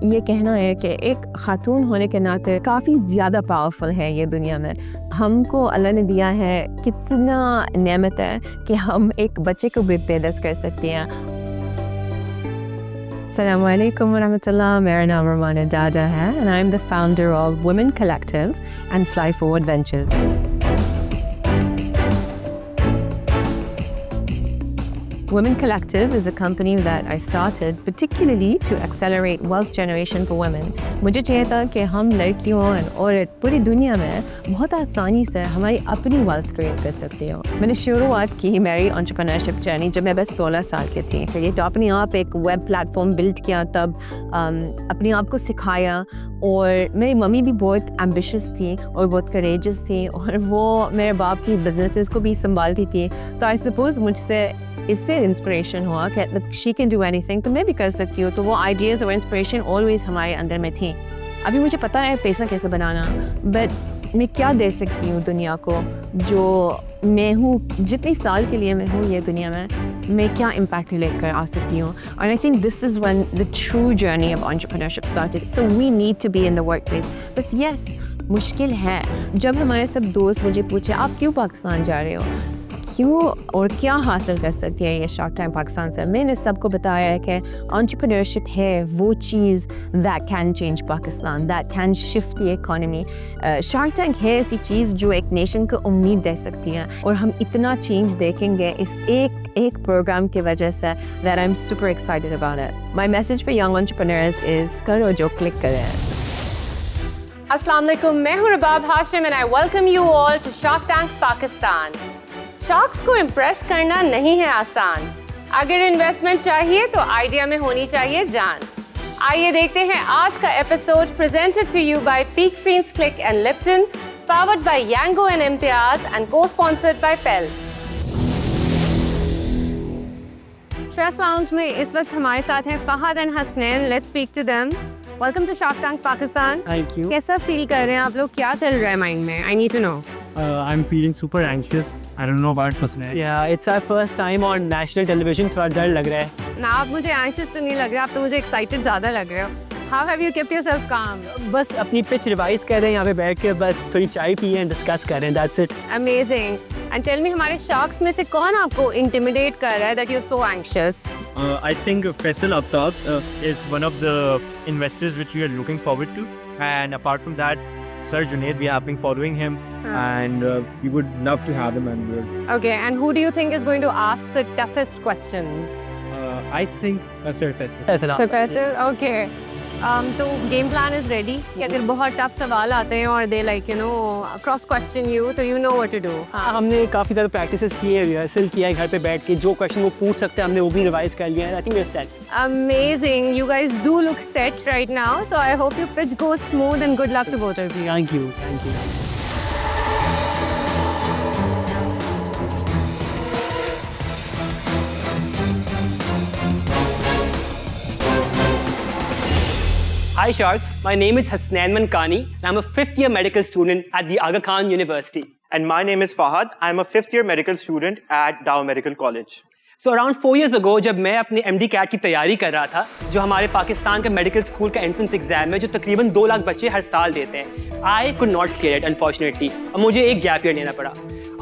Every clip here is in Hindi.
ये कहना है कि एक खातून होने के नाते काफ़ी ज़्यादा पावरफुल है ये दुनिया में। हमको अल्लाह ने दिया है कितना नेमत है कि हम एक बच्चे को भी पैदा कर सकते हैं। अस्सलाम वालेकुम वरहमतुल्लाह, मेरा नाम रुमाना डाडा है and I am the founder of Women Collective and Fly Forward Ventures. Women Collective is a company that I started particularly to accelerate wealth generation for women. मुझे चाहिए था कि हम लड़कियों और पूरी दुनिया में बहुत आसानी से हमारी अपनी wealth create कर सकती हो। मैंने शुरुआत की मेरी entrepreneurship जर्नी जब मैं बस 16 साल की थी। फिर ये तो अपने आप एक वेब प्लेटफॉर्म बिल्ड किया, तब अपने आप को सिखाया। और मेरी मम्मी भी बहुत एम्बिशियस थी और बहुत करेजियस थी और वो मेरे बाप की बिजनेसेस को भी संभालती थी। तो आई सपोज मुझसे इससे इंस्पिरेशन हुआ कि शी कैन डू एनीथिंग, तो मैं भी कर सकती हूँ। तो वो आइडियाज़ और इंस्पिरेशन ऑलवेज हमारे अंदर में थी। अभी मुझे पता है पैसा कैसे बनाना, बट मैं क्या दे सकती हूँ दुनिया को जो मैं हूँ, जितनी साल के लिए मैं हूँ ये दुनिया में, मैं क्या इम्पैक्ट लेकर आ सकती हूँ। और I think this is when the true journey of entrepreneurship started. So we need to be in the workplace. बस यस, मुश्किल है। जब हमारे सब दोस्त मुझे पूछे आप क्यों पाकिस्तान जा रहे हो, क्यों और क्या हासिल कर सकती है ये शार्क टैंक पाकिस्तान से, मैंने सबको बताया है कि एंटरप्रेन्योरशिप है वो चीज़ that can change Pakistan, that can shift the economy. Shark Tank है ऐसी चीज़ जो एक नेशन को उम्मीद दे सकती है और हम इतना चेंज देखेंगे इस एक प्रोग्राम की वजह से that I am super excited about it. My message for young entrepreneurs is करो जो क्लिक करें। अस्सलाम वालेकुम, मैं हूँ Rabab Hashim and I welcome you all to Shark tank Pakistan. Sharks को इम्प्रेस करना नहीं है आसान। अगर इन्वेस्टमेंट चाहिए तो आइडिया में होनी चाहिए जान। आइए देखते हैं आज का episode presented to you by Peek Freans Click and Lipton, powered by Yango and Imtiaz and co-sponsored by PEL. Stress lounge में इस वक्त हमारे साथ हैं Fahad and Hasnain. Let's speak to them. Welcome to Shark tank Pakistan. Thank you. कैसा फील कर रहे हैं आप लोग, क्या चल रहा है माइंड में? I need to know. I'm feeling super anxious. I don't know about personality. Yeah, it's our first time on national television. थोड़ा डर लग रहा है। ना आप मुझे एंशियस तो नहीं लग रहे, आप तो मुझे एक्साइटेड ज़्यादा लग रहे हो। How have you kept yourself calm? बस अपनी पिच रिवाइज कर रहे हैं यहाँ पे बैठ के, बस थोड़ी चाय पी एंड डिस्कस कर रहे हैं। That's it. Amazing. And tell me, हमारे शार्क्स में से कौन आपको इंटिमिडेट कर रहा है that you're so anxious? I think Faisal Aftab is one of the investors which we are looking forward to, and apart from that, Sir Junaid, we have been following him, and we would love to have him on board. Okay, and who do you think is going to ask the toughest questions? I think Sir Faisal. So Faisal, okay. तो गेम प्लान इज रेडी कि अगर बहुत टफ सवाल आते हैं और they like you know cross question you, तो you know what to do. हमने काफ़ी ज़्यादा प्रैक्टिस की है, रिहर्सल किया है घर पे बैठ के, जो क्वेश्चन वो पूछ सकते हैं हमने वो भी रिवाइज कर लिया है। I think we are set. Amazing. You guys do look set right now, so I hope your pitch goes smooth and good luck to both of you. Thank you. Thank you. Hi Sharks, my name is Hasnain Mankani and I'm a 5th year medical student at the Aga Khan University. And my name is Fahad. I'm a 5th year medical student at Dow Medical College. So around 4 years ago, जब मैं अपने MD CAT की तैयारी कर रहा था, जो हमारे पाकिस्तान का मेडिकल स्कूल का एंट्रेंस एग्जाम है, जो तकरीबन 2 लाख बच्चे हर साल देते हैं, I could not clear it unfortunately. और मुझे एक गैप ईयर लेना पड़ा।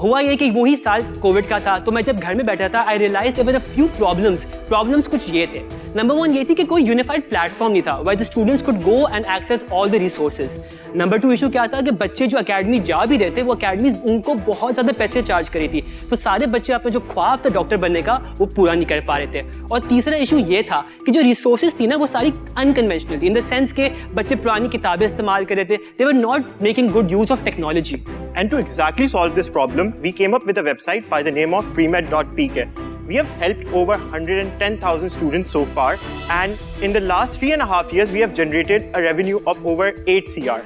हुआ ये कि वही साल कोविड का था, तो मैं जब घर में बैठा था, I realized there were a few problems कुछ ये थे। नंबर 1 ये थी कि कोई यूनिफाइड प्लेटफॉर्म नहीं था where the students could go and access all the resources. Number 2 issue क्या था कि बच्चे जो अकेडमी जा भी रहे थे, वो अकेडमी उनको बहुत ज़्यादा पैसे चार्ज करी थी, तो सारे बच्चे अपना जो ख्वाब था डॉक्टर बनने का वो पूरा नहीं कर पा रहे थे। और तीसरा इशू ये था कि जो रिसोर्सेज थी ना वो सारी अनकन्वेंशनल थी, इन द सेंस के बच्चे पुरानी किताबें इस्तेमाल कर रहे थे, they were not making good use of technology. And to exactly solve this problem, we came up with a website by the name of premed.pk. We have helped over 110,000 students so far, and in the last 3.5 years, we have generated a revenue of over 8 CR.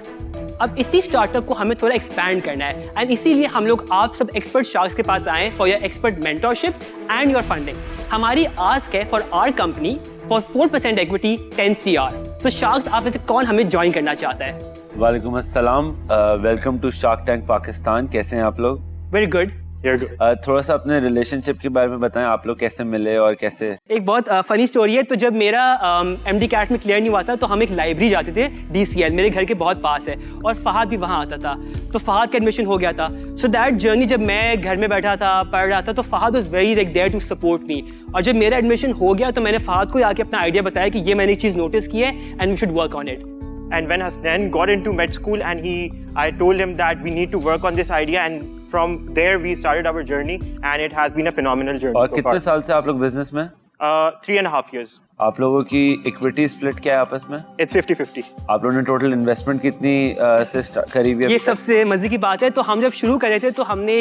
अब इसी स्टार्टअप को हमें थोड़ा एक्सपैंड करना है, एंड इसीलिए हम लोग आप सब एक्सपर्ट शार्क्स के पास आए for your expert mentorship and your funding. हमारी आस्क है for our company for 4% equity 10 CR। So sharks, आप में से कौन हमें ज्वाइन करना चाहता है? वालेकुम अस्सलाम, welcome to Shark tank Pakistan. कैसे हैं आप लोग? Very good. You're good. थोड़ा सा अपने रिलेशनशिप के बारे में बताएं, आप लोग कैसे मिले और कैसे? एक बहुत फनी स्टोरी है। तो जब मेरा MD कैट में क्लियर नहीं हुआ था तो हम एक लाइब्रेरी जाते थे DCL, मेरे घर के बहुत पास है, और फहद भी वहाँ आता था, तो फहद का एडमिशन हो गया था। सो दैट जर्नी, जब मैं घर में बैठा था पढ़ रहा था तो Fahad was very like there to support me, और जब मेरा एडमिशन हो गया तो मैंने फहद को आके अपना आइडिया बताया कि ये मैंने एक चीज़ नोटिस की है and we should work on it. And when Hasnain got into med school, and I told him that we need to work on this idea, and from there we started our journey, and it has been a phenomenal journey. और so कितने far. साल से आप लोग बिजनेस में? 3.5 years. आप लोगों की इक्विटी स्प्लिट क्या है आपस में? It's 50-50. आप लोगों ने टोटल इन्वेस्टमेंट कितनी से करी हुई है? ये सबसे मजे की बात है। तो हम जब शुरू कर रहे थे तो हमने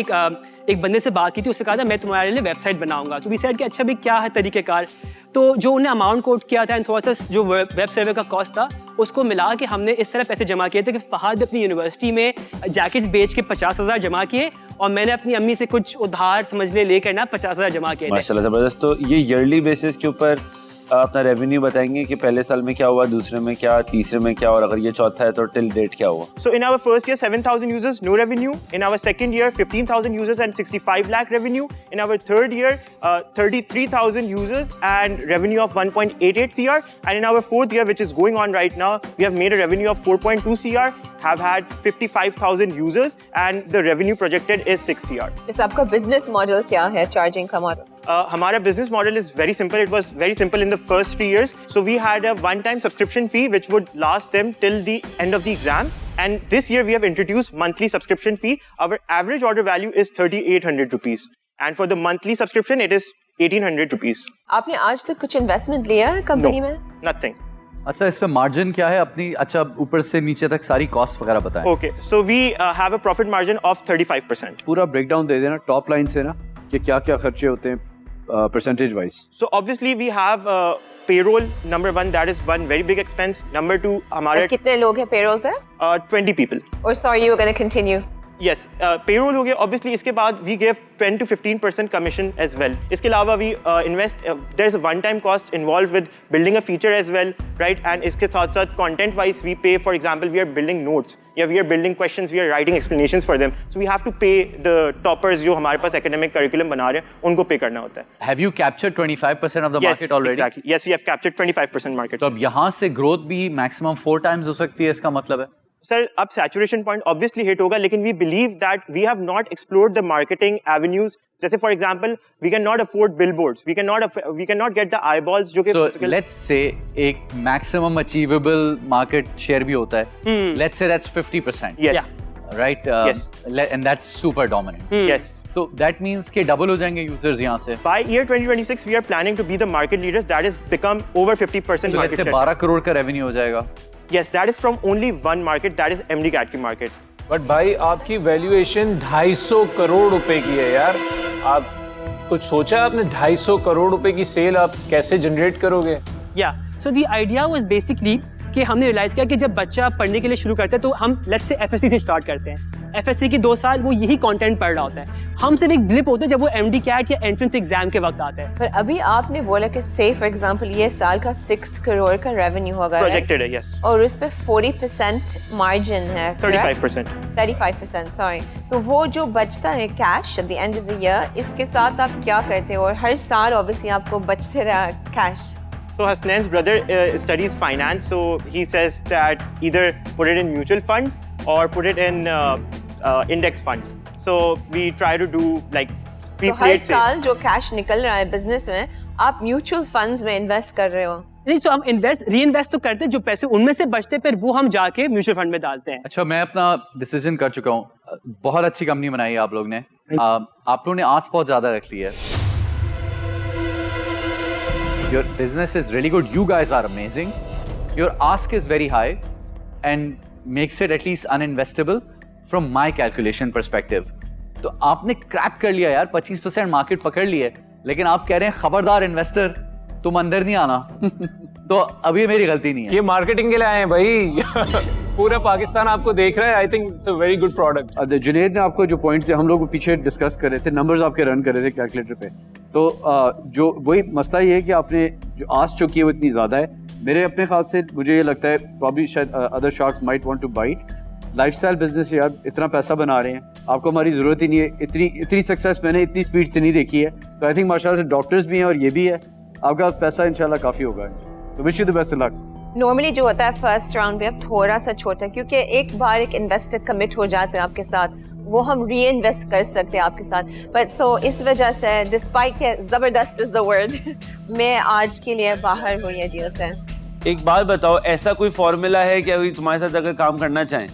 एक बंदे से बात की थी, उससे कहा था मैं तुम्हारे लिए वेबसाइट बनाऊंगा। तो वी सेड कि अच्छा भाई क्या है तरीक़ेकार। तो जो उन्हें अमाउंट कोट किया था एंड थोड़ा सा जो वेब सर्वर का कॉस्ट था उसको मिला के हमने इस तरह पैसे जमा किए थे कि फहद अपनी यूनिवर्सिटी में जैकेट्स बेच के 50,000 जमा किए, और मैंने अपनी अम्मी से कुछ उधार समझ लेकर ना 50,000 जमा किए थे। माशाल्लाह ज़बरदस्त। तो ये ईयरली बेसिस के ऊपर अपना रेवेन्यू बताएंगे कि पहले साल में क्या हुआ, दूसरे में क्या, तीसरे में क्या, और अगर ये चौथा है तो टिल डेट क्या हुआ? So in our first year, 7,000 users, no revenue. In our second year, 15,000 users and 65 lakh revenue. In our third year, 33,000 users and revenue of 1.88 CR. And in our fourth year, which is going on right now, we have made a revenue of 4.2 CR, have had 55,000 users, and the revenue projected is 6 CR. इस आपका बिजनेस मॉडल क्या है, चार्जिंग का model? Hamara business model is very simple. It was very simple in the first 3 years. So we had a one-time subscription fee which would last them till the end of the exam. And this year we have introduced monthly subscription fee. Our average order value is 3,800 rupees. And for the monthly subscription, it is 1,800 rupees. आपने आज तक कुछ इन्वेस्टमेंट लिया है कंपनी में? Nothing. अच्छा, इसमें मार्जिन क्या है अपनी? अच्छा, ऊपर से नीचे तक सारी कॉस्ट वगैरह बताएं। Okay. So we have a profit margin of 35%. पूरा ब्रेकडाउन दे देना टॉप लाइन से ना, कि क्या क्या खर्चे होते हैं percentage wise. So obviously we have payroll, number one, that is one very big expense. Number two, हमारे कितने लोग हैं पेरोल पे? 20 people. और sorry, you are gonna continue. Yes, payroll हो गया। Obviously इसके बाद we give 10 to 15% commission as well. इसके अलावा we invest. There's a one-time cost involved with building a feature as well, right? And इसके साथ साथ content-wise we pay. For example, we are building notes. Yeah, we are building questions. We are writing explanations for them. So we have to pay the toppers जो हमारे पास academic curriculum बना रहे हैं, उनको pay करना होता है। Have you captured 25% of the market already? Exactly. Yes, we have captured 25% market. तो अब यहाँ से ग्रोथ भी मैक्सिमम 4 times हो सकती है, इसका मतलब है? सर अब सैचुरेशन पॉइंट ऑब्वियसली हिट होगा, लेकिन we believe that we have not explored the marketing avenues. जैसे for example we can not afford billboards, we can not get the eyeballs जो कि लेट्स से एक मैक्सिमम अचीवेबल मार्केट शेयर भी होता है। Let's say that's 50%। Yes right, and that's super dominant. Yes, तो दैट मींस कि डबल हो जाएंगे यूजर्स यहाँ से। By year 2026 we are planning to be the market leaders, that is become over 50% market share. 12 crore का रेवेन्यू हो जाएगा। Yes, that is from only one market, that is MD CAT की market. बट भाई आपकी वैल्यूएशन 250 करोड़ रुपए की है यार। आप कुछ सोचा है आपने? 250 करोड़ रुपए की सेल आप कैसे जनरेट करोगे? Yeah, so the idea was basically कि हमने रियलाइज किया कि जब बच्चा पढ़ने के लिए शुरू करता है तो हम लेट्स से FSC से स्टार्ट करते हैं। FSC की 2 साल वो यही कंटेंट पढ़ रहा होता है। हम सिर्फ एक ब्लिप होते हैं जब वो MD CAT या एंट्रेंस एग्जाम के वक्त आता है। पर अभी आपने बोला कि से फॉर एग्जांपल ये साल का 6 करोड़ का रेवेन्यू होगा, प्रोजेक्टेड है, यस, और उस पे 40% मार्जिन है, 35%। 35%, सॉरी। तो वो जो बचता है cash at the end of the year, इसके साथ आप क्या करते हो? और हर साल ऑब्वियसली आपको बचते रहा cash. So Hasnain's brother studies finance, so he says that either put it in mutual funds or put it in index funds. So we try to do like तो हर साल जो कैश निकल रहा है बिजनेस में, आप म्यूचुअल फंड्स में इन्वेस्ट कर रहे हो? नहीं, तो हम री इन्वेस्ट तो करते हैं, जो पैसे उनमें से बचते फिर वो हम जाके म्यूचुअल फंड में डालते हैं। अच्छा, मैं अपना डिसीजन कर चुका हूँ। बहुत अच्छी कंपनी बनाई है आप लोग ने। आप लोगों ने आस बहुत ज्यादा रख ली है। Your business is really good. You guys are amazing. Your ask is very high and makes it at least uninvestable from my calculation perspective. तो आपने क्रैक कर लिया यार, 25% मार्केट पकड़ ली है, लेकिन आप कह रहे हैं खबरदार इन्वेस्टर, तुम अंदर नहीं आना। तो अभी मेरी गलती नहीं है। ये मार्केटिंग के लिए आए हैं भाई। पूरा पाकिस्तान आपको देख रहा है। I think it's a very good product. Junaid ने आपको जो पॉइंट्स हम लोग पीछे डिस्कस कर रहे थे, नंबर्स आपके रन कर रहे थे कैलकुलेटर पे, तो जो वही मसला ये है कि आपने जो आस चुकी है वो इतनी ज़्यादा है। मेरे अपने ख्याल से मुझे ये लगता है प्रॉब्ली शायद other sharks might want to bite, lifestyle business है यार, इतना पैसा बना रहे हैं, आपको हमारी ज़रूरत ही नहीं है। इतनी सक्सेस मैंने इतनी स्पीड से नहीं देखी है। तो आई थिंक माशाल्लाह से डॉक्टर्स भी हैं और ये भी है, आपका पैसा इंशाल्लाह काफ़ी होगा। तो wish you the best luck. Normally जो होता है फर्स्ट राउंड पे अब थोड़ा सा छोटा, क्योंकि एक बार एक इन्वेस्टर कमिट हो जाते हैं आपके साथ, वो हम री इन्वेस्ट कर सकते हैं आपके साथ। बट सो इस वजह से डिस्पाइट के ज़बरदस्त इज द वर्ड मैं आज के लिए बाहर हुई है डील से। एक बात बताओ, ऐसा कोई फॉर्मूला है कि अभी तुम्हारे साथ अगर काम करना चाहें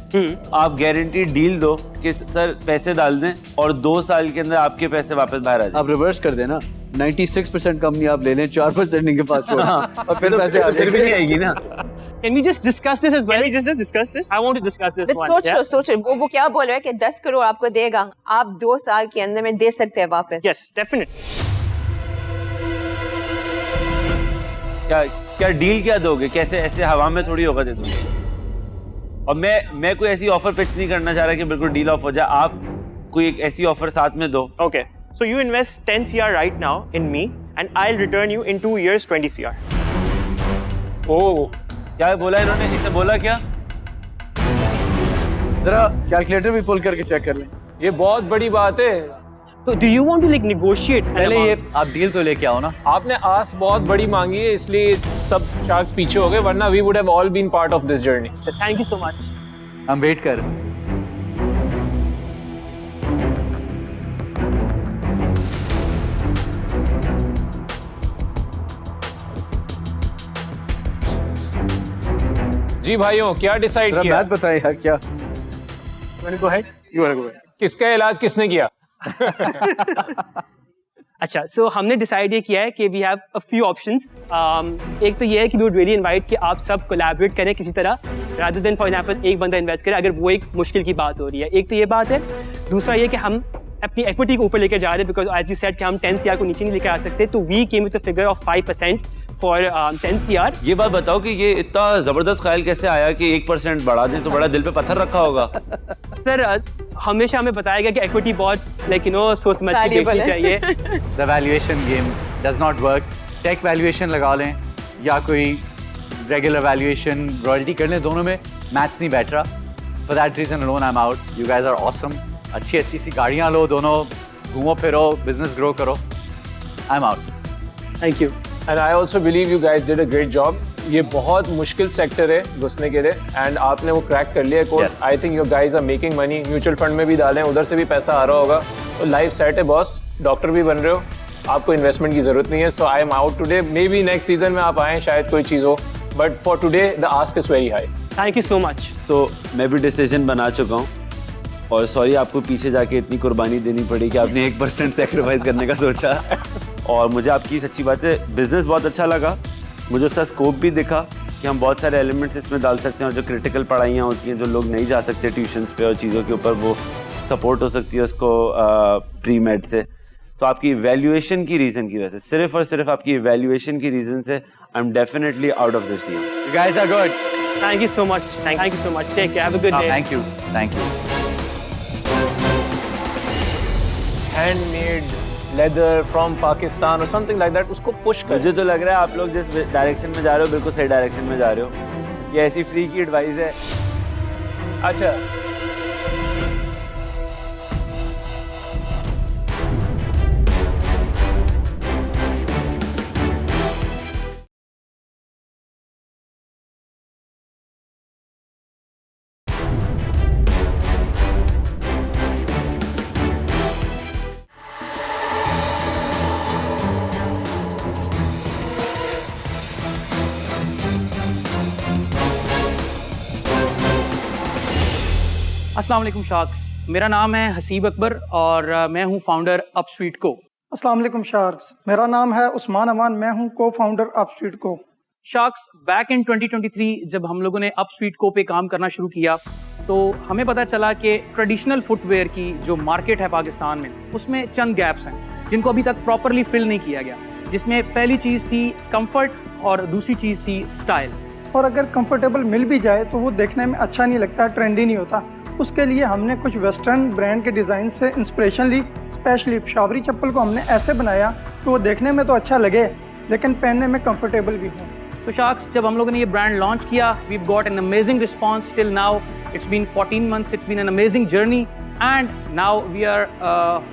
आप गारंटी डील दो कि सर पैसे डाल दें और 2 साल के अंदर आपके पैसे वापस बाहर आ जाए? आप रिवर्स कर देना, 96% कंपनी आप ले लें, 4% इनके पास छोड़ और फिर पैसे आ फिर भी नहीं आएगी ना। Can we just discuss this as well? Can we just discuss this? I want to discuss this one. सोचो वो क्या बोल रहा है कि 10 करोड़ आपको देगा, आप 2 साल के अंदर में दे सकते हैं वापस। Yes, definitely. क्या डील क्या दोगे? कैसे? ऐसे हवा में थोड़ी होगा दे दूंगा। और मैं कोई ऐसी ऑफर पिच नहीं करना चाह रहा कि बिल्कुल डील ऑफ हो जाए, आप कोई एक ऐसी ऑफर साथ में दो। Okay. So you invest 10 CR right now in me and I'll return you in 2 years 20 CR. ओह, क्या बोला इन्होंने? इसने बोला क्या? जरा कैलकुलेटर भी पुल करके चेक कर लें। ये बहुत बड़ी बात है। So do you want to like negotiate? an पहले ये amount? आप डील तो लेके आओ ना। आपने आस बहुत बड़ी मांगी है, इसलिए सब शार्क्स पीछे हो गए, वरना we would have all been part of this journey. Thank you so much. हम वेट कर रहे हैं। जी भाइयों, क्या डिसाइड जरा किया? मैथ बताएं यार क्या? You want to go ahead? You wanna go ahead? किसका इलाज किसने किया? अच्छा, सो हमने डिसाइड ये किया है कि we have a few options. एक तो ये है कि वी वुड रियली इनवाइट कि आप सब कोलैबोरेट करें किसी तरह, रादर देन फॉर एग्जांपल एक बंदा इन्वेस्ट करे, अगर वो एक मुश्किल की बात हो रही है। एक तो ये बात है। दूसरा ये कि हम अपनी इक्विटी को ऊपर लेके जा रहे हैं, बिकॉज एज यू सेड कि हम 10 CR को नीचे नहीं लेके आ सकते, तो we came with a figure of 5% for 10 CR। ये बात बताओ कि ये इतना जबरदस्त ख्याल कैसे आया कि 1% बढ़ा दें? तो बड़ा दिल पे पत्थर रखा होगा। सर हमेशा हमें बताया गया कि इक्विटी बहुत लाइक यू नो सोच समझ के बेचनी चाहिए। The valuation game does not work. Take valuation लगा लें या कोई रेगुलर वैल्यूएशन रॉयल्टी कर लें, दोनों में मैच नहीं बैठ रहा। For that reason alone I am out. You guys are awesome. अच्छी सी गाड़ियाँ लो, दोनों घूमो फिरो, बिजनेस ग्रो करो। आई am out. Thank you. And I also believe you guys did a great job. ये बहुत मुश्किल सेक्टर है घुसने के लिए, एंड आपने वो क्रैक कर लिया course. I think your guys are making money. Mutual fund में भी डालें, उधर से भी पैसा आ रहा होगा, तो लाइफ सेट है बॉस। डॉक्टर भी बन रहे हो, आपको इन्वेस्टमेंट की जरूरत नहीं है। So I am out today. Maybe next season में आप आएँ, शायद कोई चीज़ हो, but for today the ask is very high. Thank you so much. So मैं भी डिसीजन बना चुका हूँ और सॉरी आपको पीछे जाके इतनी कुर्बानी देनी पड़ी कि आपने 1% सेक्रीफाइस करने का सोचा। और मुझे आपकी सच्ची बात है बिजनेस बहुत अच्छा लगा, मुझे उसका स्कोप भी दिखा कि हम बहुत सारे एलिमेंट्स इसमें डाल सकते हैं, और जो क्रिटिकल पढ़ाइयाँ होती हैं जो लोग नहीं जा सकते ट्यूशन्स पे और चीज़ों के ऊपर, वो सपोर्ट हो सकती है उसको प्री मेड से। तो आपकी वैल्यूएशन की रीज़न की वजह से, सिर्फ और सिर्फ आपकी वैल्यूएशन की रीज़न से I am definitely out of this deal. You guys are good. Thank you so much. Thank you so much. Take care. Have a good day. Thank you. Thank you. Handmade leather from Pakistan और समथिंग लाइक दैट, उसको पुश कर। मुझे तो लग रहा है आप लोग जिस डायरेक्शन में जा रहे हो बिल्कुल सही डायरेक्शन में जा रहे हो। ये ऐसी फ्री की एडवाइस है। अच्छा, अस्सलाम वालेकुम शार्क्स, मेरा नाम है हसीब अकबर और मैं हूं फाउंडर अपस्ट्रीट को। अस्सलाम वालेकुम शार्क्स, मेरा नाम है उस्मान अमान, मैं हूं को फाउंडर अपस्ट्रीट को। शार्क्स, बैक इन 2023 जब हम लोगों ने अपस्ट्रीट को पे काम करना शुरू किया तो हमें पता चला कि ट्रेडिशनल फुटवेयर की जो मार्केट है पाकिस्तान में, उसमें चंद गैप्स हैं जिनको अभी तक प्रॉपरली फिल नहीं किया गया, जिसमें पहली चीज़ थी कंफर्ट और दूसरी चीज़ थी स्टाइल। और अगर कंफर्टेबल मिल भी जाए तो वो देखने में अच्छा नहीं लगता, ट्रेंडी नहीं होता। उसके लिए हमने कुछ वेस्टर्न ब्रांड के डिज़ाइन से इंस्पिरेशन ली। स्पेशली पेशावरी चप्पल को हमने ऐसे बनाया कि वो देखने में तो अच्छा लगे लेकिन पहनने में कंफर्टेबल भी हो। तो शार्क्स, जब हम लोगों ने ये ब्रांड लॉन्च किया, we got an amazing response till now It's been 14 months, it's been an amazing journey, and now we are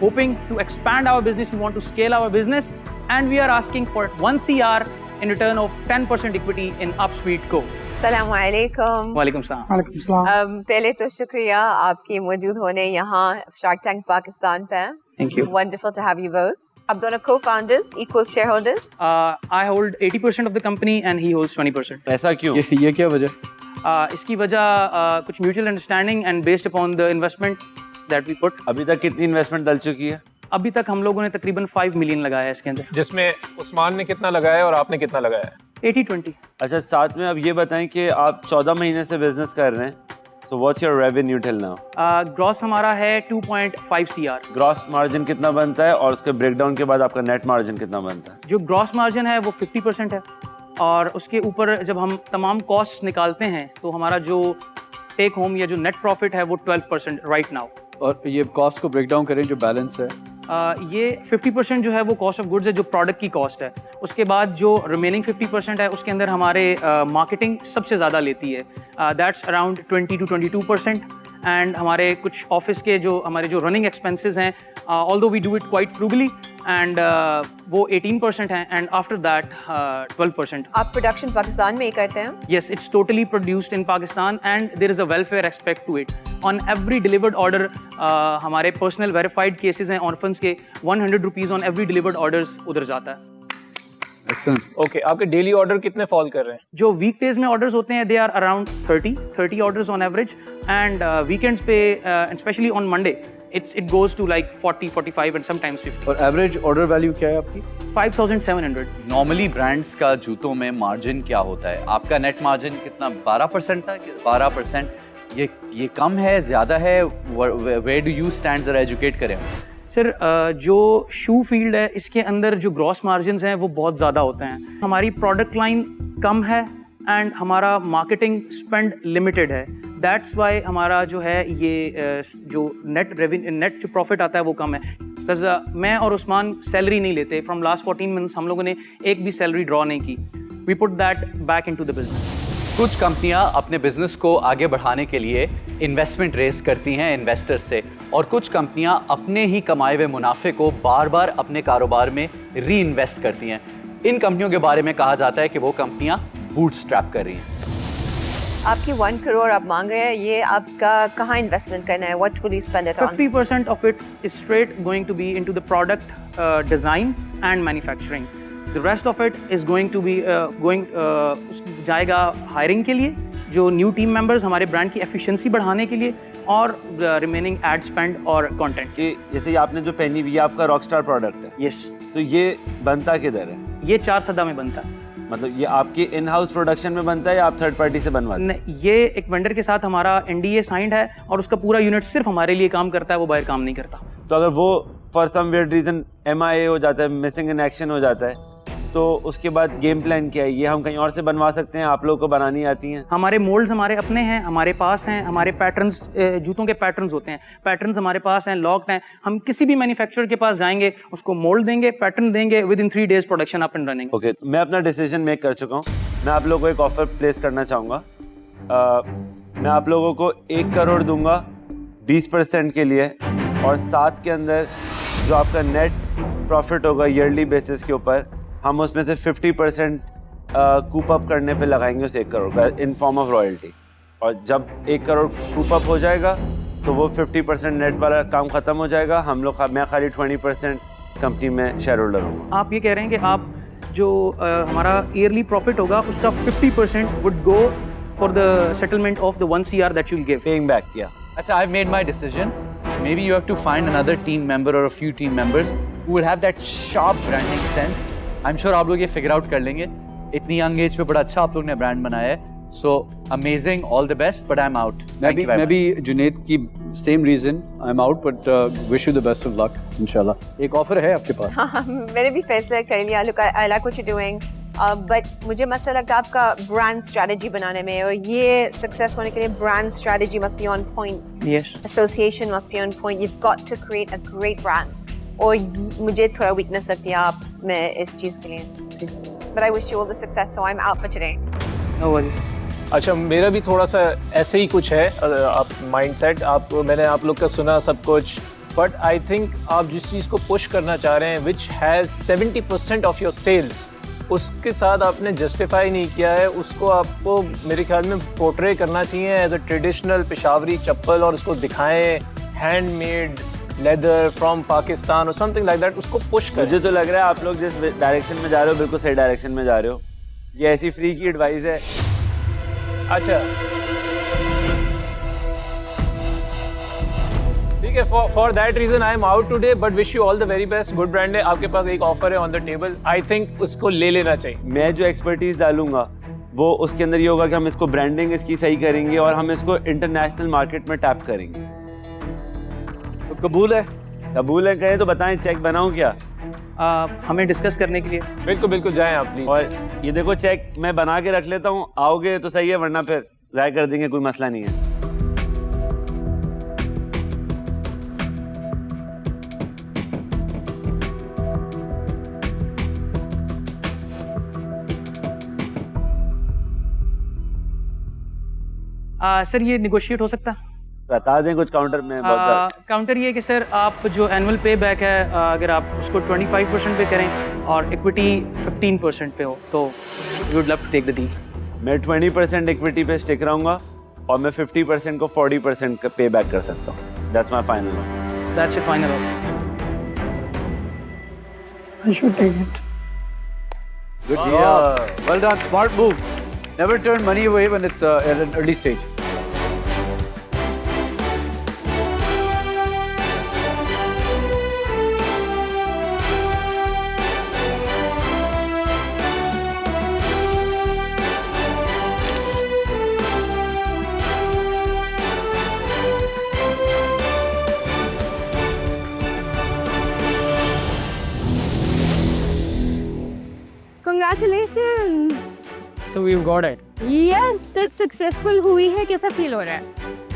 hoping to expand our business. We want to scale our business, and we are asking for 1 CR in return of 10% equity in Upsweet Co. अस्सलाम वालेकुम। वालेकुम सलाम। वालेकुम सलाम। पहले तो शुक्रिया आपके मौजूद होने यहाँ शार्क टैंक पाकिस्तान पे। Thank you. Wonderful to have you both. आप दोनों co-founders, equal shareholders. I hold 80% of the company and he holds 20%. ऐसा क्यों? ये क्या वजह? इसकी वजह कुछ mutual understanding and based upon the investment that we put. अभी तक कितनी इन्वेस्टमेंट डल चुकी है? अभी तक हम लोगों ने तकरीबन 5 मिलियन लगाया है इसके अंदर, जिसमें उस्मान ने कितना लगाया है और आपने कितना लगाया है? 80-20। अच्छा, साथ में अब ये बताएं कि आप 14 महीने से बिजनेस कर रहे हैं, so what's your revenue till now? Gross हमारा है 2.5 CR। ग्रॉस मार्जिन कितना बनता है और उसके ब्रेकडाउन के बाद आपका नेट मार्जिन कितना बनता है? जो ग्रॉस मार्जिन है वो 50% है, और उसके ऊपर जब हम तमाम कॉस्ट निकालते हैं तो हमारा जो टेक होम या जो नेट प्रॉफिट है वो 12% राइट नाउ। और ये कॉस्ट को ब्रेक डाउन करें जो बैलेंस है, ये 50% जो है वो कॉस्ट ऑफ गुड्स है, जो प्रोडक्ट की कॉस्ट है। उसके बाद जो रिमेनिंग 50% है उसके अंदर हमारे मार्केटिंग सबसे ज़्यादा लेती है, दैट्स अराउंड 20 to 22%। एंड हमारे कुछ ऑफिस के जो हमारे जो रनिंग एक्सपेंसेस हैं, although we do it quite frugally, and वो 18% हैं, एंड आफ्टर दैट 12%। आप प्रोडक्शन पाकिस्तान में ही करते हैं? Yes, it's totally produced in Pakistan and there is a welfare aspect to it. On every delivered order, हमारे personal verified cases हैं orphans के, 100 rupees on every delivered orders उधर जाता है। एक्सेलेंट। ओके, आपके डेली ऑर्डर कितने फॉल कर रहे हैं? जो वीकडेज में ऑर्डर्स होते हैं they are around 30 orders on average, and weekends पे specially on Monday it goes to like 40, 45 and sometimes 50. और एवरेज ऑर्डर वैल्यू क्या है आपकी? 5,700. नॉर्मली ब्रांड्स का जूतों में मार्जिन क्या होता है? आपका नेट मार्जिन कितना? 12% था? 12%? ये कम है, ज़्यादा है? Where do you stand? जरा एजुकेट करें। सर, जो शू फील्ड है इसके अंदर जो ग्रॉस मार्जिन्स हैं वो बहुत ज़्यादा होते हैं। हमारी प्रोडक्ट लाइन कम है एंड हमारा मार्केटिंग स्पेंड लिमिटेड है, दैट्स वाई हमारा जो है ये जो नेट जो प्रॉफिट आता है वो कम है। बिकॉज मैं और उस्मान सैलरी नहीं लेते, फ्रॉम लास्ट 14 मंथ्स हम लोगों ने एक भी सैलरी ड्रॉ नहीं की। We put that back into the business. कुछ कंपनियां अपने बिजनेस को आगे बढ़ाने के लिए इन्वेस्टमेंट रेज करती हैं इन्वेस्टर से, और कुछ कंपनियां अपने ही कमाए हुए मुनाफे को बार बार अपने कारोबार में री इन्वेस्ट करती हैं। इन कंपनियों के बारे में कहा जाता है कि वो कंपनियां बूटस्ट्रैप कर रही हैं। आपकी 1 करोड़ आप मांग रहे हैं, ये आपका कहाँ इन्वेस्टमेंट करना है? What will you spend it on? 50% of it is straight going to be into the product design and manufacturing. The rest of it is going to be जाएगा हायरिंग के लिए, जो न्यू टीम मेंबर्स हमारे ब्रांड की एफिशिएंसी बढ़ाने के लिए, और रिमेनिंग एड स्पेंड और कंटेंट। ये जैसे ये आपने जो पहनी हुई है आपका रॉकस्टार प्रोडक्ट है? यस। तो ये बनता किधर है? ये 4 सदा में बनता है। मतलब ये आपके इन हाउस प्रोडक्शन में बनता है या आप थर्ड पार्टी से बनवाते हैं? नहीं, ये एक वेंडर के साथ हमारा NDA साइंड है और उसका पूरा यूनिट सिर्फ हमारे लिए काम करता है, वो बाहर काम नहीं करता। तो अगर वो for somewhere reason MIA हो जाता है, मिसिंग इन एक्शन हो जाता है, तो उसके बाद गेम प्लान क्या है? ये हम कहीं और से बनवा सकते हैं? आप लोगों को बनानी आती हैं? हमारे मोल्ड्स हमारे अपने हैं, हमारे पास हैं, हमारे पैटर्न्स, जूतों के पैटर्न्स होते हैं, पैटर्न्स हमारे पास हैं, लॉक्ड हैं। हम किसी भी मैन्युफैक्चरर के पास जाएंगे, उसको मोल्ड देंगे, पैटर्न देंगे, with in 3 days production up and running. Okay, मैं अपना डिसीजन मेक कर चुका हूँ। मैं आप लोगों को एक ऑफर प्लेस करना चाहूँगा। मैं आप लोगों को 1 करोड़ दूंगा 20% के लिए, और साथ के अंदर जो आपका नेट प्रॉफिट होगा ईयरली बेसिस के ऊपर, हम उसमें से 50% कूप अप करने पे लगाएंगे उस 1 करोड़ का इन फॉर्म ऑफ रॉयल्टी। और जब 1 करोड़ कूप अप हो जाएगा तो वो 50% नेट वाला काम ख़त्म हो जाएगा। हम लोग मैं खाली 20% कंपनी में शेयर होल्डर हूँ। आप ये कह रहे हैं कि आप जो हमारा ईयरली प्रॉफिट होगा उसका 50% would go for the settlement of the 1 CR that you will give. Paying back, या। अच्छा, I've made my decision. Maybe you have to find another team member or a few team members who will have that sharp branding sense. I'm sure आप लोग ये figure out कर लेंगे। इतनी young age पे बड़ा अच्छा आप लोग ने brand बनाया है। So amazing, all the best, but I'm out. मैं भी जुनेद की same reason I'm out, but wish you the best of luck, इंशाल्लाह। एक ऑफर है आपके पास? हाँ, मैंने भी फैसला कर लिया। Look, I like what you're doing. But मुझे मसला लगता है आपका ब्रांड स्ट्रेटजी बनाने में, और ये सक्सेस होने के लिए brand strategy must be on point, association must be on point, you have got to create a great brand. और मुझे थोड़ा वीकनेस लगती है आप में इस चीज़ के लिए, but I wish you all the success, so I am out for today. No worries. अच्छा, मेरा भी थोड़ा सा ऐसे ही कुछ है आप माइंडसेट। मैंने आप लोग का सुना सब कुछ, बट आई थिंक आप जिस चीज़ को पुश करना चाह रहे हैं which has 70% of your sales, उसके साथ आपने जस्टिफाई नहीं किया है। उसको आपको मेरे ख्याल में पोर्ट्रे करना चाहिए एज अ ट्रेडिशनल पेशावरी चप्पल, और उसको दिखाएं हैंडमेड लेदर फ्रॉम पाकिस्तान और समथिंग लाइक दैट, उसको पुश करें। मुझे तो लग रहा है आप लोग जिस डायरेक्शन में जा रहे हो बिल्कुल सही डायरेक्शन में जा रहे हो। ये ऐसी फ्री की एडवाइस है। अच्छा ठीक है, for that reason I am out today, but wish you all the very best. Good brand है, आपके पास एक ऑफर है on the table, I think उसको ले लेना चाहिए। मैं जो एक्सपर्टीज डालूंगा वो उसके अंदर ये होगा कि हम इसको ब्रांडिंग इसकी सही करेंगे और हम इसको इंटरनेशनल मार्केट में टैप करेंगे। तो कबूल है? कबूल है, कहें तो बताएं, चेक बनाऊं क्या? हमें डिस्कस करने के लिए बिल्कुल बिल्कुल जाएं आप प्लीज। और ये देखो चेक मैं बना के रख लेता हूँ, आओगे तो सही है, वरना फिर ज़ाया कर देंगे, कोई मसला नहीं है। सर ये निगोशिएट हो सकता है? बता दें कुछ काउंटर में। काउंटर ये कि सर आप जो एनुअल पे बैक है अगर आप उसको 25% पे करें और इक्विटी 15% पे हो तो we would love to take the deal. मैं 20% इक्विटी पे स्टिक रहूंगा और मैं 50% को 40% का पे बैक कर सकता हूँ। That's my final offer. That's your final offer. I should take it. Good deal. Well done. Smart move. Never turn money away when it's at an early stage. Congratulations! So we've got it. Yes, that's successful हुई है, कैसा फील हो रहा है?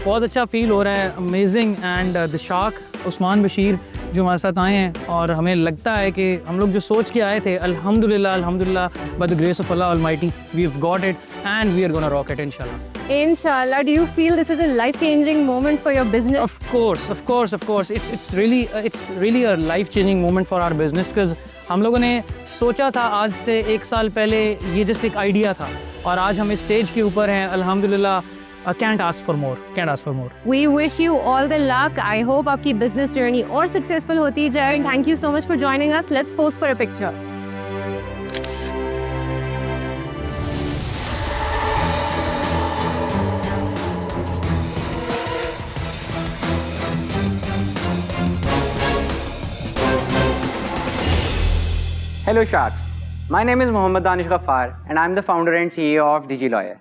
बहुत अच्छा फील हो रहा है, amazing. And the shark Usman Bashir जो हमारे साथ आए हैं, और हमें लगता है कि हम लोग जो सोच के आए थे, अल्हम्दुलिल्लाह अल्हम्दुलिल्लाह by the grace of Allah almighty we have got it and we are gonna rock it इंशाल्लाह। Inshallah, do you feel this is a life-changing moment for your business? Of course. It's really a life-changing moment for our business because हम लोगों ने सोचा था आज से 1 साल पहले, ये जस्ट एक आइडिया था, और आज हम इस स्टेज के ऊपर हैं अल्हम्दुलिल्लाह। Can't ask for more. We wish you all the luck. I hope आपकी business journey और successful होती जाए. And thank you so much for joining us. Let's pose for a picture. Hello Sharks, my name is Mohammad Danish Ghaffar and I'm the founder and CEO of DigiLawyer.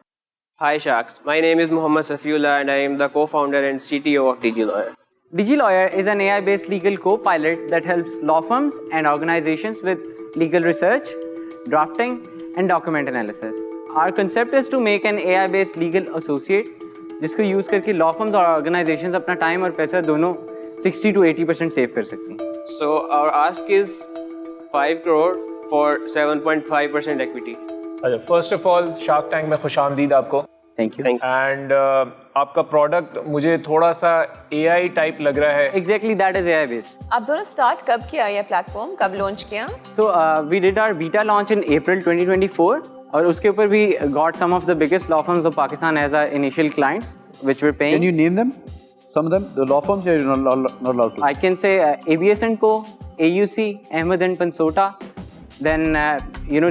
Hi Sharks, my name is Mohammad Safiullah and I am the co-founder and CTO of DigiLawyer. DigiLawyer is an AI-based legal co-pilot that helps law firms and organizations with legal research, drafting and document analysis. Our concept is to make an AI-based legal associate जिसको यूज़ करके law firms और organizations अपना time और पैसा दोनों 60 to 80% सेव कर सकती हैं. So our ask is 5 crore for 7.5% equity. अच्छा, first of all shark tank में खुशामदीद आपको। Thank you. एंड आपका प्रोडक्ट मुझे थोड़ा सा AI टाइप लग रहा है। Exactly, that is AI based. आप दोनों स्टार्ट कब किया ये प्लेटफॉर्म, कब लॉन्च किया? So we did our beta launch in April 2024 और उसके ऊपर we got some of the biggest law firms of Pakistan as our initial clients which were paying. Can you name them? Some of them, the law firms, you're not allowed to. I can say ABS & Co, AUC, Ahmed & Pansota. Then,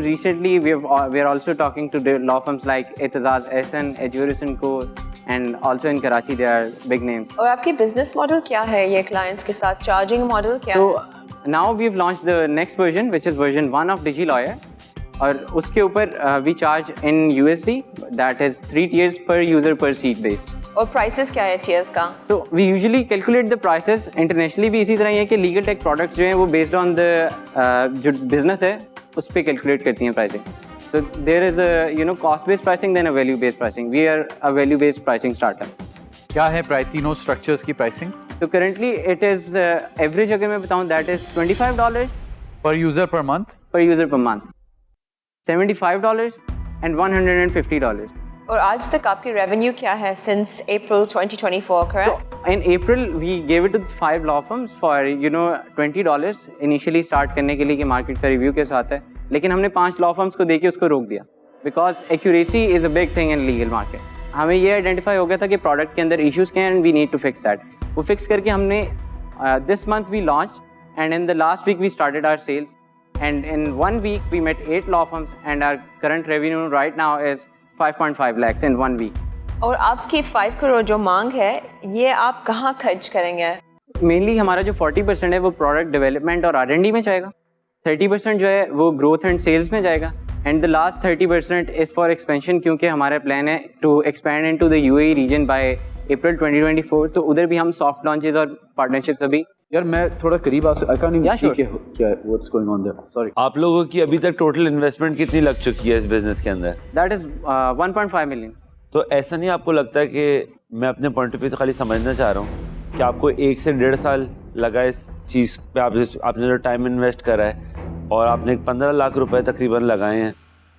recently we are also talking to law firms like Etazaz SN, Edjuris & Co, and also in Karachi they are big names. और आपकी business model क्या है ये clients के साथ? Charging model क्या है? So now we've launched the next version, which is version 1 of DigiLawyer. और उसके ऊपर we charge in USD, that is 3 tiers per user per seat based. और प्राइसेस क्या है टीयर्स का? So we usually calculate the prices internationally भी इसी तरह ही है कि लीगल टेक प्रोडक्ट्स जो हैं वो बेस्ड ऑन द जो बिजनेस है उस पे कैलकुलेट करती हैं pricing. So there is a cost based pricing then a value based pricing. We are a value based pricing startup. क्या है तीनों स्ट्रक्चर्स की pricing? So currently it is average अगर मैं बताऊं that is $25 per user per month. $75 and $150. और आज तक आपकी रेवेन्यू क्या है since April 2024, correct? So in April we gave it to 5 law firms for $20 initially start करने के लिए कि मार्केट का रिव्यू कैसा आता है, लेकिन हमने 5 लॉ फर्म्स को देके उसको रोक दिया because accuracy is a big thing in legal market. हमें ये आइडेंटिफाई हो गया था कि प्रोडक्ट के अंदर इश्यूज क्या हैं and we need to fix that. वो फिक्स करके हमने this month we launch and in the last week we started our sales and in 1 week we met 8 law firms and our current revenue right now is 5.5 lakhs in 1 week. और आपकी 5 करोड़ जो मांग है ये आप कहाँ खर्च करेंगे? मेनली हमारा जो 40% है वो प्रोडक्ट डेवलपमेंट और R&D में जाएगा, 30% जो है वो ग्रोथ एंड सेल्स में जाएगा and the last 30% is for expansion क्योंकि हमारा प्लान है to expand into the UAE region by April 2024. तो उधर भी हम सॉफ्ट लॉन्चेस और पार्टनरशिप्स अभी. यार मैं थोड़ा करीब आ सकता, आई कांट इवन सी क्या what's going on their. Sorry. आप लोगों की अभी तक टोटल इन्वेस्टमेंट कितनी लग चुकी है इस बिजनेस के अंदर? That is 1.5 million. तो ऐसा नहीं आपको लगता है कि मैं अपने पॉइंट ऑफ व्यू से खाली समझना चाह रहा हूँ कि आपको 1 से 1.5 साल लगा इस चीज़ पे, आपने जो टाइम इन्वेस्ट करा है और आपने 15 लाख रुपए तकरीबन लगाए हैं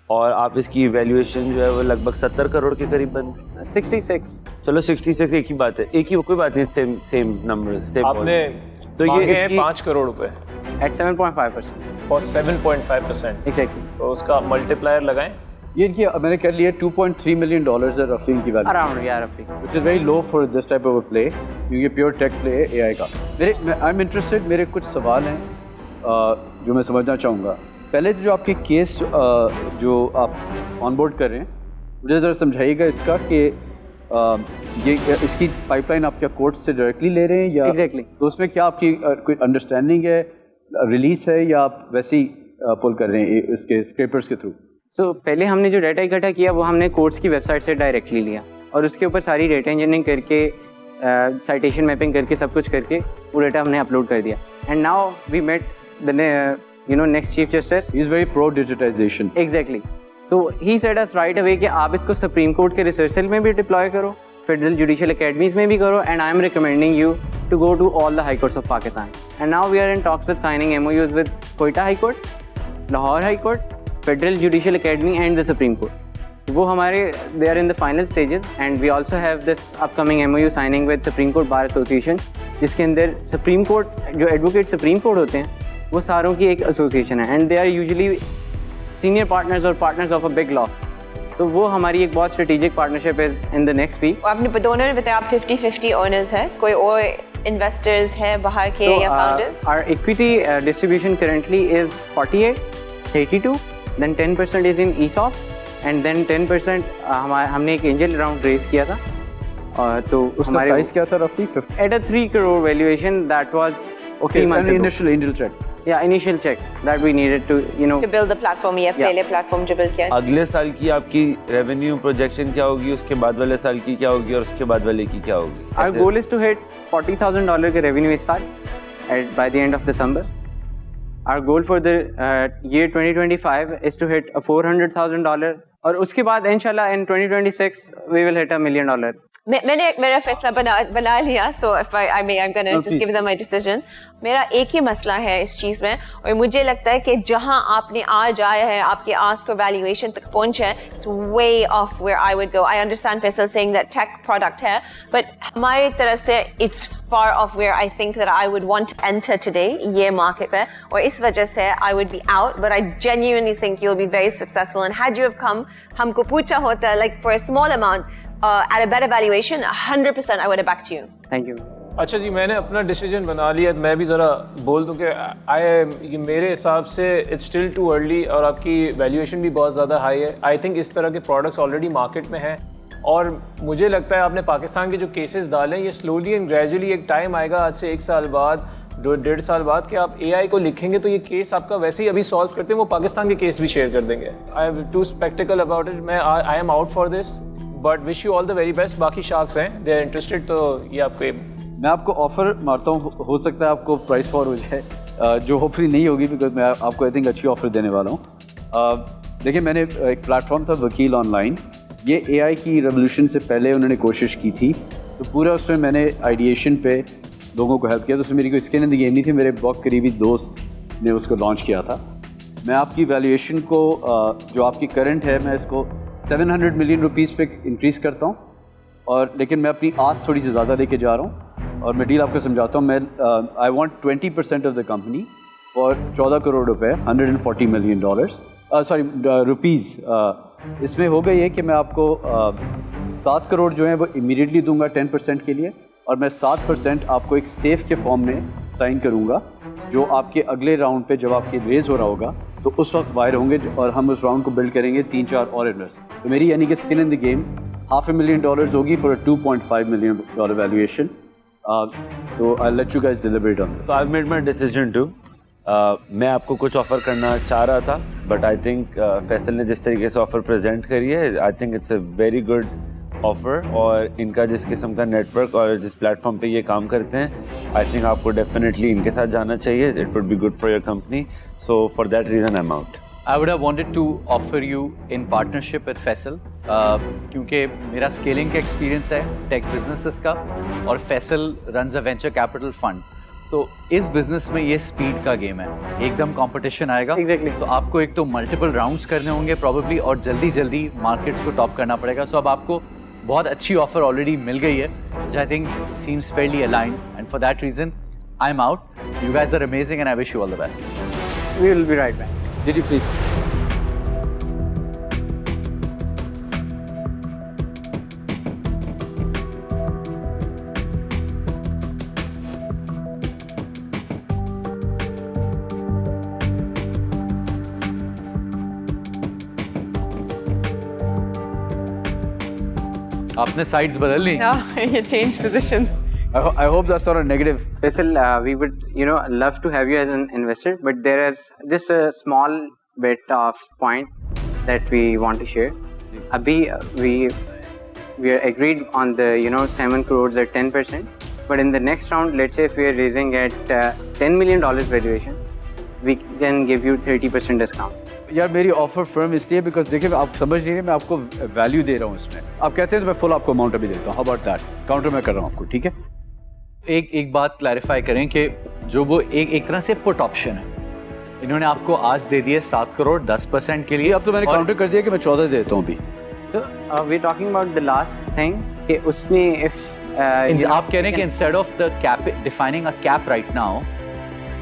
और आप इसकी वैल्यूएशन जो है वो लगभग 70 करोड़ के करीबन 66. चलो 66 एक ही बात है, एक ही कोई बात नहीं, सेम नंबर सेम. आपने तो ये इसकी 5 करोड़ रुपए at 7.5% और 7.5% एग्जैक्टली. तो उसका मल्टीप्लायर लगाएं. ये कि मैंने कर लिया $2.3 मिलियन है रफली इनकी वैल्यू अराउंड यार रफली, which is very low for this type of a play क्योंकि प्योर टेक प्ले है AI का. आई एम इंटरेस्टेड, मेरे कुछ सवाल हैं जो मैं समझना चाहूँगा. पहले तो जो आपके केस जो आप ऑनबोर्ड कर रहे हैं मुझे ज़रा समझाइएगा इसका कि ये इसकी पाइपलाइन आप क्या कोर्ट से डायरेक्टली ले रहे हैं या एग्जैक्टली. तो उसमें क्या आपकी कोई अंडरस्टैंडिंग है, रिलीज है या आप वैसे ही पुल कर रहे हैं इसके स्क्रैपर्स के थ्रू? सो पहले हमने जो डाटा इकट्ठा किया वो हमने कोर्ट्स की वेबसाइट से डायरेक्टली लिया और उसके ऊपर सारी डाटा इंजीनियरिंग करके साइटेशन मैपिंग करके सब कुछ करके वो डाटा हमने अपलोड कर दिया. And now we met the next chief justice. He is very pro digitization. Exactly. So he said us right away कि आप इसको सुप्रीम कोर्ट के रिसर्च सेल में भी डिप्लॉय करो, फेडरल जुडिशियल अकेडमीज में भी करो and I am recommending you to go to all the high courts of Pakistan. And now we are in talks with signing MOUs with Quetta high court, Lahore high court, federal judicial academy and the supreme court. वो हमारे they are in the final stages and we also have this upcoming MOU signing with supreme court bar association जिसके अंदर सुप्रीम कोर्ट जो एडवोकेट सुप्रीम कोर्ट होते हैं वो सारों की एक एसोसिएशन है and they are usually senior partners और partners of a big law. तो वो हमारी एक बहुत strategic partnership is in the next week. आपने दोनों ने बताया आप 50-50 ओनर्स हैं, कोई और इन्वेस्टर्स हैं बाहर के या founders? Our equity distribution currently is 48, 32, then 10% is in ESOP and then 10% हमने एक एंजल राउंड रेज किया था. तो उसका साइज क्या था रफली? At a 3 crore valuation that was okay, 3 months ago. Initial angel check. Yeah, initial check that we needed to to build the platform. ये पहले प्लेटफॉर्म जो build किया. अगले साल की आपकी रेवेन्यू प्रोजेक्शन क्या होगी, उसके बाद वाले साल की क्या होगी और उसके बाद वाले की क्या होगी? Our goal is to hit $40,000 के revenue इस साल by the end of December. Our goal for the year 2025 is to hit a $400,000 और उसके बाद इंशाल्लाह in 2026 we will hit $1 million. मैंने मेरा फैसला बना लिया. So if I'm gonna just give them my decision. मेरा एक ही मसला है इस चीज़ में और मुझे लगता है कि जहाँ आपने आज आया है आपके आस्क और वैल्यूएशन तक पहुँचे हैं, it's way off where I would go. I understand Faisal saying that tech product है, but हमारी तरफ से it's far off where I think that I would want to enter today ये market पे और इस वजह से I would be out, but I genuinely think you'll be very successful. And had you have come, हमको पूछा होता like for a small amount at a better valuation, 100% I would have backed you. Thank you. अच्छा जी, मैंने अपना डिसीजन बना लिया. मैं भी ज़रा बोल दूं कि मेरे हिसाब से इट्स स्टिल टू अर्ली और आपकी वैल्यूएशन भी बहुत ज़्यादा हाई है. आई थिंक इस तरह के प्रोडक्ट्स ऑलरेडी मार्केट में हैं और मुझे लगता है आपने पाकिस्तान के जो केसेस डाले हैं ये स्लोली एंड ग्रेजुअली एक टाइम आएगा आज से 1 साल बाद, 1.5 साल बाद कि आप AI को लिखेंगे तो ये केस आपका वैसे ही अभी सॉल्व करते हैं वो पाकिस्तान के केस भी शेयर कर देंगे. I am too sceptical about it. मैं I am out for this but wish you all the very best. बाकी शार्क्स हैं, दे आर इंटरेस्टेड, तो ये आपके मैं आपको ऑफर मारता हूँ, हो सकता है आपको प्राइस फॉर हो जाए जो होपफुली नहीं होगी बिकॉज मैं आपको आई थिंक अच्छी ऑफर देने वाला हूँ. देखिए मैंने एक प्लेटफॉर्म था वकील ऑनलाइन, ये AI की रेवोल्यूशन से पहले उन्होंने कोशिश की थी तो पूरा उसमें मैंने आइडिएशन पे लोगों को हेल्प किया. तो उसमें मेरी कोई स्किन इन द गेम नहीं थी, मेरे बहुत करीबी दोस्त ने उसको लॉन्च किया था. मैं आपकी वैल्यूएशन को जो आपकी करंट है मैं इसको 700 मिलियन रुपीस पे इंक्रीज करता हूँ, और लेकिन मैं अपनी आस थोड़ी सी ज़्यादा लेके जा रहा हूँ, और मैं डील आपको समझाता हूँ। मैं I want 20% of the company for 14 crore रुपए, $140 मिलियन रुपीज़। इसमें होगा ये कि मैं आपको 7 करोड़ जो है वो इमीडिएटली दूंगा 10% के लिए, और मैं 7% आपको एक सेफ के फॉर्म में साइन करूंगा, जो आपके अगले राउंड पे जब आपके रेज हो रहा होगा तो उस वक्त वायर होंगे, और हम उस राउंड को बिल्ड करेंगे 3-4 और इन्वेस्ट। तो मेरी यानी कि स्किल इन द गेम $500,000 होगी फॉर अ $2.5 मिलियन वैल्यूएशन। तो I let you guys deliberate on this. So I made my decision to मैं आपको कुछ ऑफ़र करना चाह रहा था, बट आई थिंक फैसल ने जिस तरीके से ऑफ़र प्रेजेंट करी है, I think it's a very good offer, और इनका जिस किस्म का नेटवर्क और जिस प्लेटफॉर्म पे ये काम करते हैं, आई थिंक आपको डेफिनेटली इनके साथ जाना चाहिए। It would be good for your company, so for that reason I am out. I would have wanted to offer you in partnership with Faisal, क्योंकि मेरा स्केलिंग का एक्सपीरियंस है टेक बिजनेसेस का, और फैसल रन्स अ वेंचर कैपिटल फंड। तो इस बिजनेस में ये स्पीड का गेम है, एकदम कंपटीशन आएगा। तो आपको एक तो मल्टीपल राउंड्स करने होंगे प्रॉबेबली, और जल्दी जल्दी मार्केट्स को टॉप करना पड़ेगा। सो अब आपको बहुत अच्छी ऑफर ऑलरेडी मिल गई है, which I think seems fairly aligned, and for that reason I'm out. You guys are amazing and I wish you all the best. We will be right back. Did you please? आपने साइड्स बदल ली। You change positions. I hope that's not a negative. Faisal, we would, love to have you as an investor, but there is just a small bit of point that we want to share. Abhi, we are agreed on the, 7 crores at 10%, but in the next round, let's say if we are raising at $10 million valuation, we can give you 30% discount. यार मेरी ऑफर फर्म इसलिए बिकॉज देखिए आप समझ नहीं रहे, मैं आपको वैल्यू दे रहा हूँ इसमें। आप कहते हैं तो मैं फुल आपको अमाउंट अभी देता हूँ। How about that? काउंटर मैं कर रहा हूँ आपको, ठीक है? एक बात क्लैरिफाई करें कि जो वो एक तरह से पुट ऑप्शन है, इन्होंने आपको आज दे दिए 7 करोड़ 10% के लिए। अब तो मैंने काउंटर कर दिया कि मैं 14 देता हूँ अभी। So we are talking about the last thing कि उसमें if आप कह रहे हैं कि instead of the cap defining a cap right now,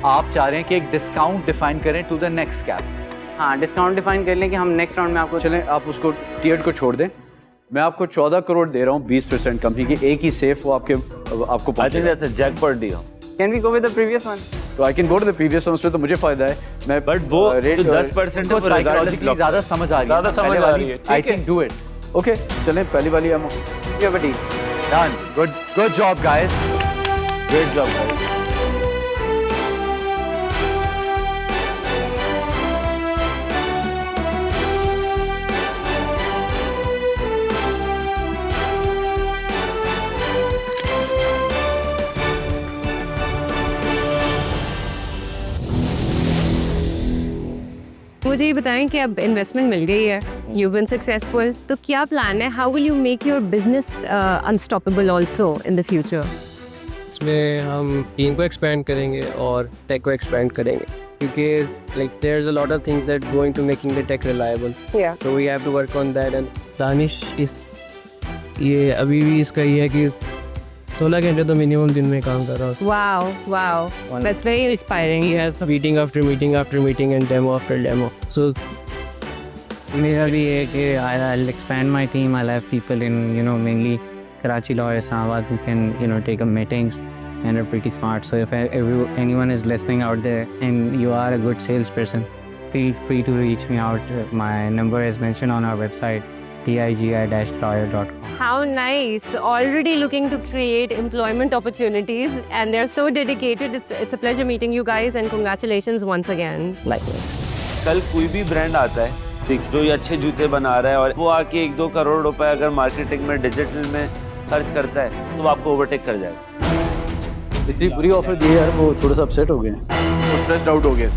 आप चाह रहे हैं कि एक डिस्काउंट डिफाइन करें टू द नेक्स्ट कैप। हाँ, डिस्काउंट डिफाइन कर लें कि हम नेक्स्ट राउंड में आपको चलें, आप उसको टीयर्ड को छोड़ दें। मैं आपको 14 करोड़ दे रहा हूँ 20% कंपनी की, एक ही सेफ वो आपको I think that's a jackpot deal. Can we go with the previous one? तो I can go to the previous one, उसमें तो मुझे फायदा है। मैं बट वो जो 10% है वो साइकोलॉजिकली ज़्यादा समझ आ गई है। I can do it. Okay, चलें पहली वाली हम Done. Good job guys. Great job guys. मुझे ये बताएं कि अब इन्वेस्टमेंट मिल गई है, यू बीन सक्सेसफुल, तो क्या प्लान है? How will you make your business unstoppable also in the future? इसमें हम टीम को एक्सपेंड करेंगे और टेक को एक्सपेंड करेंगे, क्योंकि like there is a lot of things that going to making the tech reliable, so we have to work on that. And Danish ये अभी भी इसका ये है कि 16 घंटे तो मिनिमम दिन में काम कर रहा हूँ। Wow, that's very inspiring. He has meeting after meeting after meeting and demo after demo. So मेरा भी है कि I'll expand my team. I'll have people in mainly Karachi, Lahore, Islamabad who can take up meetings and are pretty smart. So if anyone is listening out there and you are a good salesperson, feel free to reach me out. My number is mentioned on our website, tigi-lawyer.com. How nice. Already looking to create employment opportunities and they're so dedicated. It's a pleasure meeting you guys and congratulations once again. likewise. कल कोई भी ब्रांड आता है जो ये अच्छे जूते बना रहा है और वो आके 1-2 करोड़ रुपए अगर मार्केटिंग में डिजिटल में खर्च करता है तो वो आपको ओवरटेक कर जाएगा। इतनी बुरी ऑफर दी है यार, वो थोड़ा सा अपसेट हो गए, स्ट्रेस्ड आउट हो गए।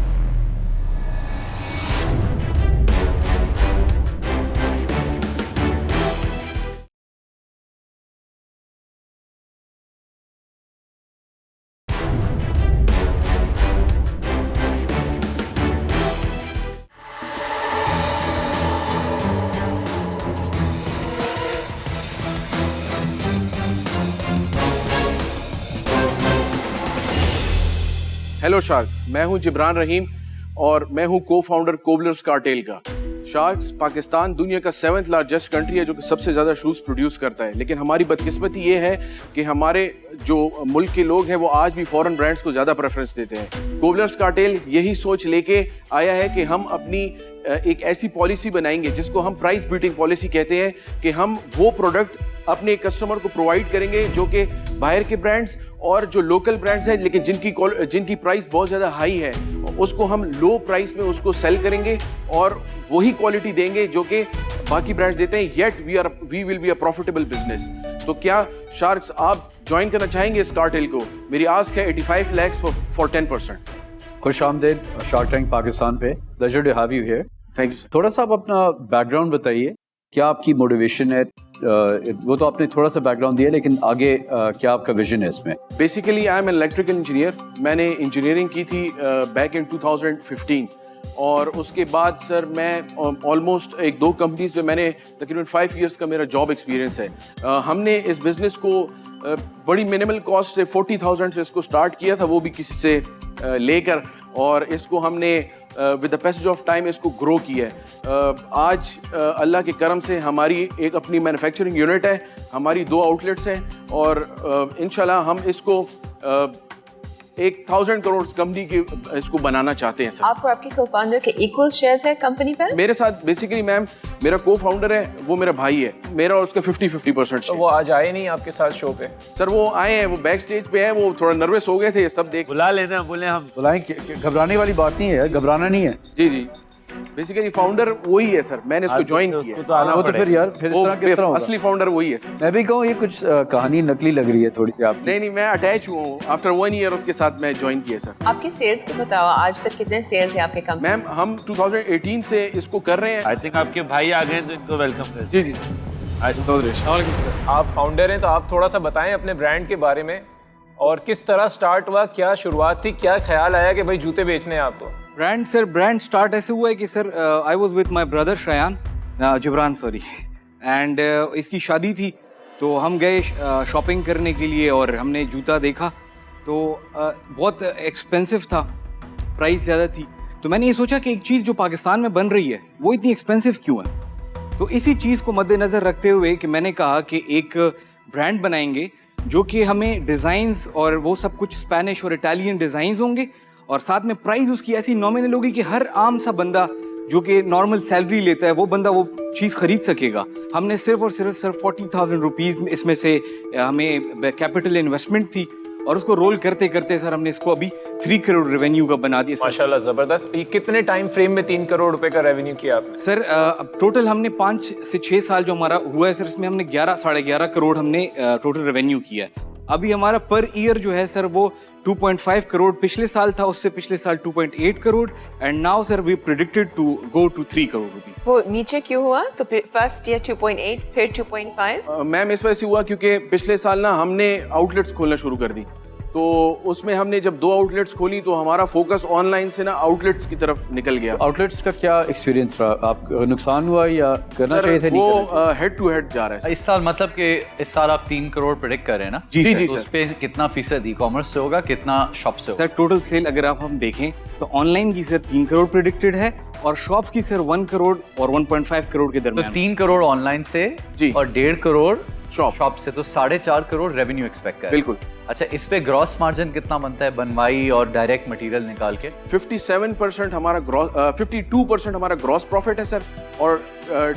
हेलो शार्क्स, मैं हूं जिब्रान रहीम और मैं हूं को-फाउंडर कोबलर्स कार्टेल का। शार्क्स पाकिस्तान दुनिया का 7th लार्जेस्ट कंट्री है जो कि सबसे ज़्यादा शूज़ प्रोड्यूस करता है, लेकिन हमारी बदकिस्मती ये है कि हमारे जो मुल्क के लोग हैं वो आज भी फॉरेन ब्रांड्स को ज़्यादा प्रेफरेंस देते हैं। कोबलर्स कार्टेल यही सोच लेके आया है कि हम अपनी एक ऐसी पॉलिसी बनाएंगे जिसको हम प्राइस बीटिंग पॉलिसी कहते हैं, कि हम वो प्रोडक्ट अपने कस्टमर को प्रोवाइड करेंगे जो कि बाहर के ब्रांड्स और जो लोकल ब्रांड्स हैं लेकिन जिनकी प्राइस बहुत ज़्यादा हाई है, उसको हम लो प्राइस में उसको सेल करेंगे और वही क्वालिटी देंगे जो कि बाकी ब्रांड्स देते हैं, yet we will be a profitable business. तो क्या शार्क्स आप ज्वाइन करना चाहेंगे इस कार्टेल को? मेरी आस्क है 85 lakhs फॉर 10%। खुश आमदेद शार्क टैंक पाकिस्तान पे, pleasure to have you here. Thank you sir. थोड़ा सा आप अपना बैकग्राउंड बताइए, क्या आपकी मोटिवेशन है? वो तो आपने थोड़ा सा बैकग्राउंड दिया, लेकिन आगे क्या आपका विजन है इसमें? Basically I am an electrical engineer. मैंने इंजीनियरिंग की थी बैक इन 2015 और उसके बाद सर मैं ऑलमोस्ट 1-2 कंपनीज में मैंने तकरीबन 5 years का मेरा जॉब एक्सपीरियंस है। हमने इस बिज़नेस को बड़ी मिनिमल कॉस्ट से 40,000 से इसको स्टार्ट किया था, वो भी किसी से लेकर, और इसको हमने with the passage of time इसको ग्रो किया है। आज अल्लाह के करम से हमारी एक अपनी मैन्युफैक्चरिंग यूनिट है, हमारी 2 आउटलेट्स हैं और इंशाल्लाह हम इसको 1,000 करोड़ कंपनी की इसको बनाना चाहते हैं सर। आपको आपके को-फाउंडर के इक्वल शेयर्स है कंपनी पर? मेरे साथ बेसिकली मैम मेरा को-फाउंडर है, वो मेरा भाई है, मेरा और उसका 50-50%। तो वो आज आए नहीं आपके साथ शो पे? सर वो आए हैं, वो बैक स्टेज पे हैं, वो थोड़ा नर्वस हो गए थे सब देख। बुला लेना, बोले हम बुलाएं, घबराने वाली बात नहीं है, घबराना नहीं है। जी जी, बेसिकली फाउंडर वही है सर, मैंने इसको ज्वाइन किया। उसको तो आना पड़ेगा। फिर यार फिर इस तरह किस तरह होगा? असली फाउंडर वही है। मैं भी कहूँ ये कुछ कहानी नकली लग रही है थोड़ी सी आपकी। नहीं, मैं अटैच हुआ हूँ, आफ्टर 1 year उसके साथ मैं ज्वाइन किया सर। आपकी सेल्स को बताओ, आज तक कितने सेल्स है आपके कंपनी? मैम हम 2018 से इसको कर रहे हैं। आई थिंक आपके भाई आ गए तो इनको वेलकम करें। जी जी। आप फाउंडर हैं तो आप थोड़ा सा बताएं अपने ब्रांड के बारे में और किस तरह स्टार्ट हुआ, क्या शुरुआत थी, क्या ख्याल आया कि भाई जूते बेचने हैं आपको? ब्रांड स्टार्ट ऐसे हुआ है कि sir I was with my brother Jibran and इसकी शादी थी तो हम गए शॉपिंग करने के लिए और हमने जूता देखा तो बहुत एक्सपेंसिव था, प्राइस ज़्यादा थी। तो मैंने ये सोचा कि एक चीज़ जो पाकिस्तान में बन रही है वो इतनी एक्सपेंसिव क्यों है। तो इसी चीज़ को मद्देनज़र रखते हुए कि मैंने कहा कि एक ब्रांड बनाएंगे जो कि हमें डिज़ाइंस और वो सब कुछ स्पेनिश और इटालियन डिज़ाइंस होंगे और साथ में प्राइस उसकी ऐसी नॉमिनल होगी कि हर आम सा बंदा जो कि नॉर्मल सैलरी लेता है वो बंदा वो चीज़ खरीद सकेगा। हमने सिर्फ और सिर्फ सर 40,000 रुपीज़ इसमें से हमें कैपिटल इन्वेस्टमेंट थी और उसको रोल करते करते सर हमने इसको अभी 3 करोड़ रेवेन्यू का बना दिया। माशाल्लाह ज़बरदस्त। ये कितने टाइम फ्रेम में 3 करोड़ रुपए का रेवेन्यू किया आपने? सर टोटल हमने 5 से 6 साल जो हमारा हुआ है सर, इसमें हमने 11-11.5 करोड़ हमने टोटल रेवेन्यू किया है। अभी हमारा पर ईयर जो है सर वो 2.5 करोड़ पिछले साल था, उससे पिछले साल 2.8 crore and now sir we predicted to go to 3 crore rupees. वो नीचे क्यों हुआ? तो फर्स्ट ईयर 2.8 फिर 2.5? मैम इस वजह से हुआ क्योंकि पिछले साल ना हमने आउटलेट्स खोलना शुरू कर दी, तो उसमें हमने जब 2 आउटलेट्स खोली तो हमारा फोकस ऑनलाइन से ना आउटलेट्स की तरफ निकल गया। आउटलेट्स का क्या एक्सपीरियंस रहा? आप नुकसान हुआ या करना चाहिए थे? वो हेड टू हेड जा रहा है इस साल। मतलब कि इस साल आप 3 करोड़ प्रेडिक्ट कर रहे हैं ना? जी जी तो उस पे कितना फीसद ई कॉमर्स से होगा, कितना शॉप से होगा? सर टोटल सेल अगर आप हम देखें तो ऑनलाइन की सर 3 करोड़ प्रेडिक्टेड है और शॉप्स की सर 1 करोड़ और 1.5 करोड़ के दरमियान। तो 3 करोड़ ऑनलाइन से जी और 1.5 करोड़ शॉप से, तो 4.5 करोड़ रेवेन्यू एक्सपेक्ट कर। बिल्कुल। अच्छा, इस पे ग्रॉस मार्जिन कितना बनता है बनवाई और डायरेक्ट मटेरियल निकाल के? 57% हमारा 52% हमारा ग्रॉस प्रॉफिट है सर और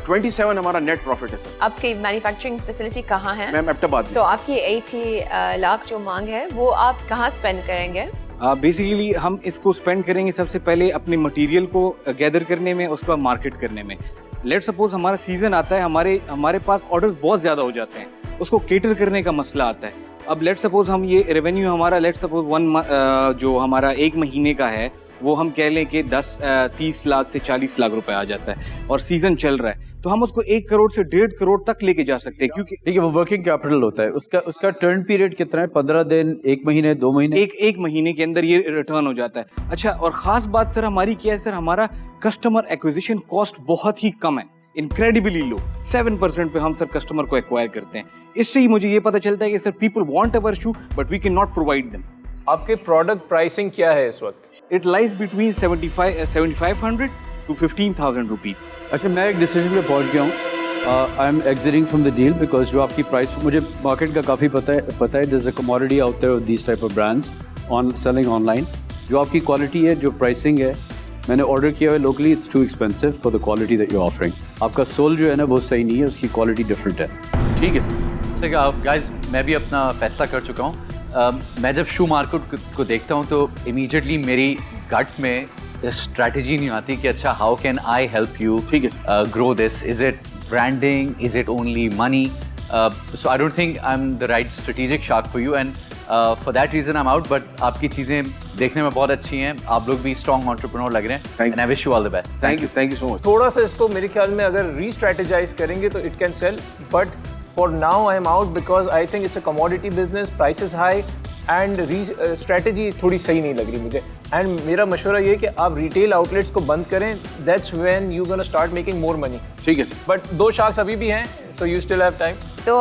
27 हमारा नेट प्रॉफिट है सर। आपकी मैन्युफैक्चरिंग फैसिलिटी कहाँ है? मैम एबटाबाद। तो आपकी 80 लाख जो मांग है वो आप कहाँ स्पेंड करेंगे? बेसिकली हम इसको स्पेंड करेंगे सबसे पहले अपने मटेरियल को गैदर करने में, उसका मार्केट करने में। लेट सपोज हमारा सीजन आता है, हमारे पास ऑर्डर्स बहुत ज़्यादा हो जाते हैं, उसको केटर करने का मसला आता है। अब लेट सपोज हम ये रेवेन्यू हमारा लेट सपोज जो हमारा 1 महीने का है वो हम कह लें कि 30 लाख से 40 लाख रुपए आ जाता है और सीजन चल रहा है तो हम उसको 1 करोड़ से 1.5 करोड़ तक लेके जा सकते हैं, क्योंकि देखिए वो वर्किंग कैपिटल होता है, उसका टर्न पीरियड कितना है? 15 दिन, 1 महीने, 2 महीने? एक महीने के अंदर ये रिटर्न हो जाता है। अच्छा, और खास बात सर हमारी क्या है सर, हमारा कस्टमर एक्विजिशन कॉस्ट बहुत ही कम है, इनक्रेडिबली लो। 7% पे हम सर कस्टमर को एक्वायर करते हैं। इससे ही मुझे ये पता चलता है कि sir people want our shoe but we can not provide them. आपके प्रोडक्ट प्राइसिंग क्या है इस वक्त? It lies between 7,500 to 15,000 rupees. अच्छा, मैं एक डिसीजन पे पहुंच गया हूँ. I am exiting from the deal because जो आपकी प्राइस, मुझे मार्केट का काफ़ी पता है. There is a commodity out there of these type of brands on selling online. जो आपकी क्वालिटी है, जो प्राइसिंग है, मैंने ऑर्डर किया है locally, it's too expensive for the quality that you are offering. आपका सोल जो है ना वो सही नहीं है, उसकी क्वालिटी डिफरेंट है. ठीक है सर. गाइस, मैं भी अपना फैसला कर चुका हूँ. मैं जब शू मार्केट को देखता हूँ तो इमीडिएटली मेरी गट में स्ट्रैटेजी नहीं आती कि अच्छा how can I help you grow this. Is it branding, is it only money? So I don't think I am the right strategic shark for you, and for that reason I am out. But आपकी चीज़ें देखने में बहुत अच्छी हैं. आप लोग भी स्ट्रॉन्ग एंटरप्रेन्योर लग रहे हैं, and I wish you all the best. Thank you so much. थोड़ा सा इसको मेरे ख्याल में अगर री-स्ट्रेटेजाइज करेंगे तो it can sell, but for now I am out because I think it's a commodity business, price is high and strategy थोड़ी सही नहीं लग रही मुझे. एंड मेरा मशवरा ये है कि आप रिटेल आउटलेट्स को बंद करें. That's when you gonna start making more money. ठीक है सर. बट 2 शार्क्स अभी भी हैं, so you still have time. तो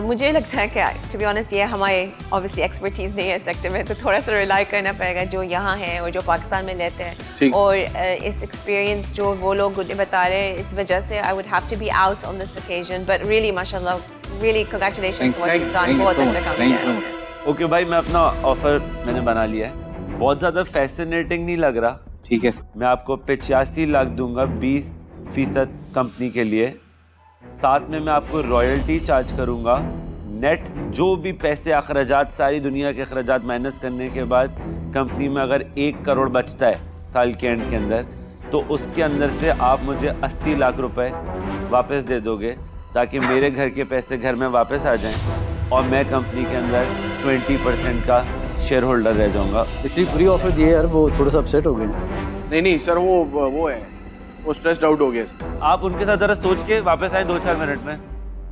मुझे लगता है कि टू बी ऑनेस्ट ये हमारे ऑब्वियसली एक्सपर्टीज़ नहीं है सेक्टर में, तो थोड़ा सा रिलाई करना पड़ेगा जो यहाँ है और जो पाकिस्तान में रहते हैं. और इस एक्सपीरियंस जो वो लोग बता रहे हैं, इस वजह से I would have to be out on this occasion. But really माशाल्लाह, रियली कांग्रेचुलेशंस, बहुत अच्छा काम किया. ओके भाई, मैं अपना ऑफर मैंने बना लिया है. बहुत ज़्यादा फैसिनेटिंग नहीं लग रहा. ठीक है. मैं आपको 85 लाख दूंगा 20% कंपनी के लिए. साथ में मैं आपको रॉयल्टी चार्ज करूंगा. नेट जो भी पैसे अखराजात, सारी दुनिया के अखराजात माइनस करने के बाद कंपनी में अगर 1 करोड़ बचता है साल के एंड के अंदर, तो उसके अंदर से आप मुझे 80 लाख रुपए वापस दे दोगे ताकि मेरे घर के पैसे घर में वापस आ जाएं और मैं कंपनी के अंदर 20% का शेयर होल्डर रह जाऊंगा. इतनी फ्री ऑफर दिए यार, वो थोड़ा सा अपसेट हो गए. नहीं सर, वो है, वो स्ट्रेस्ड आउट हो गया सर. आप उनके साथ जरा सोच के वापस आए 2-4 मिनट में.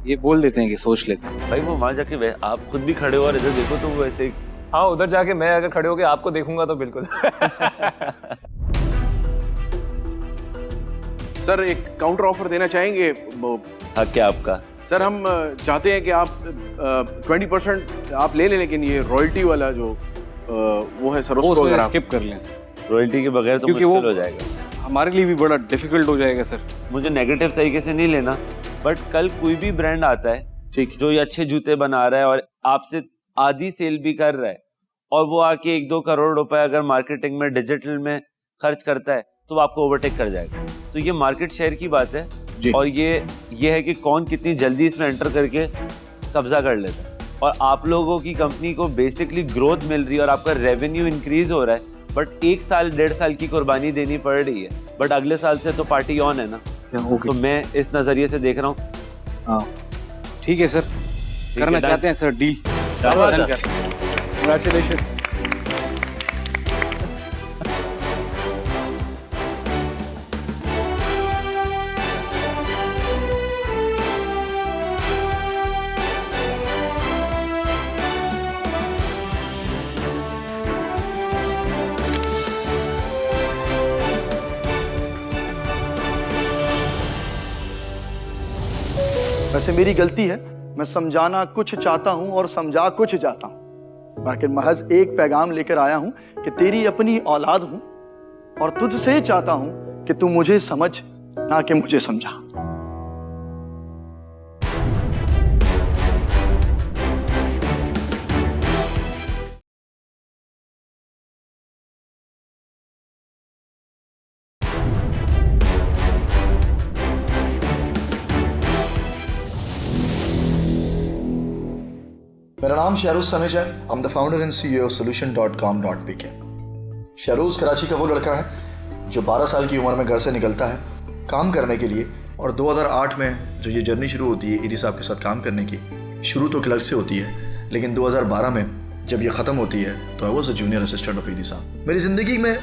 ये बोल देते हैं कि सोच लेते हैं. भाई वो वहाँ जाके आप खुद भी खड़े हो और इधर देखो तो वो ऐसे ही. हाँ, उधर जाके मैं अगर खड़े होके आपको देखूंगा तो बिल्कुल. सर एक काउंटर ऑफर देना चाहेंगे. हाँ, क्या आपका? सर हम चाहते हैं कि आप 20% आप ले लें, लेकिन ये रॉयल्टी वाला जो वो है सर, उसको अगर आप स्किप कर लें सर. रॉयल्टी के बगैर तो मुश्किल हो जाएगा. हमारे लिए भी बड़ा डिफिकल्ट हो जाएगा सर. मुझे नेगेटिव तरीके से नहीं लेना, बट कल कोई भी ब्रांड आता है ठीक जो ये अच्छे जूते बना रहा है और आपसे आधी सेल भी कर रहा है, और वो आके 1-2 करोड़ रुपए अगर मार्केटिंग में, डिजिटल में खर्च करता है, तो वो आपको ओवरटेक कर जाएगा. तो ये मार्केट शेयर की बात है, और ये है कि कौन कितनी जल्दी इसमें एंटर करके कब्जा कर लेता है. और आप लोगों की कंपनी को बेसिकली ग्रोथ मिल रही है और आपका रेवेन्यू इंक्रीज हो रहा है, बट 1 साल 1.5 साल की कुर्बानी देनी पड़ रही है, बट अगले साल से तो पार्टी ऑन है ना. तो मैं इस नजरिए से देख रहा हूँ. हाँ ठीक है सर, करना चाहते हैं सर डील. कंग्रेचुलेशन. वैसे मेरी गलती है, मैं समझाना कुछ चाहता हूं और समझा कुछ जाता हूं, लेकिन महज एक पैगाम लेकर आया हूं कि तेरी अपनी औलाद हूं और तुझसे चाहता हूं कि तू मुझे समझ, ना कि मुझे समझा. मेरा नाम शहरोज समीज है. आई am the founder and CEO of solution.com.pk. Shahroz Karachi का वो लड़का है जो 12 साल की उम्र में घर से निकलता है काम करने के लिए, और 2008 में जो ये जर्नी शुरू होती है ईदी साहब के साथ काम करने की, शुरू तो क्लर्क से होती है, लेकिन 2012 में जब ये ख़त्म होती है तो I was a junior assistant of ईदी साहब. मेरी ज़िंदगी में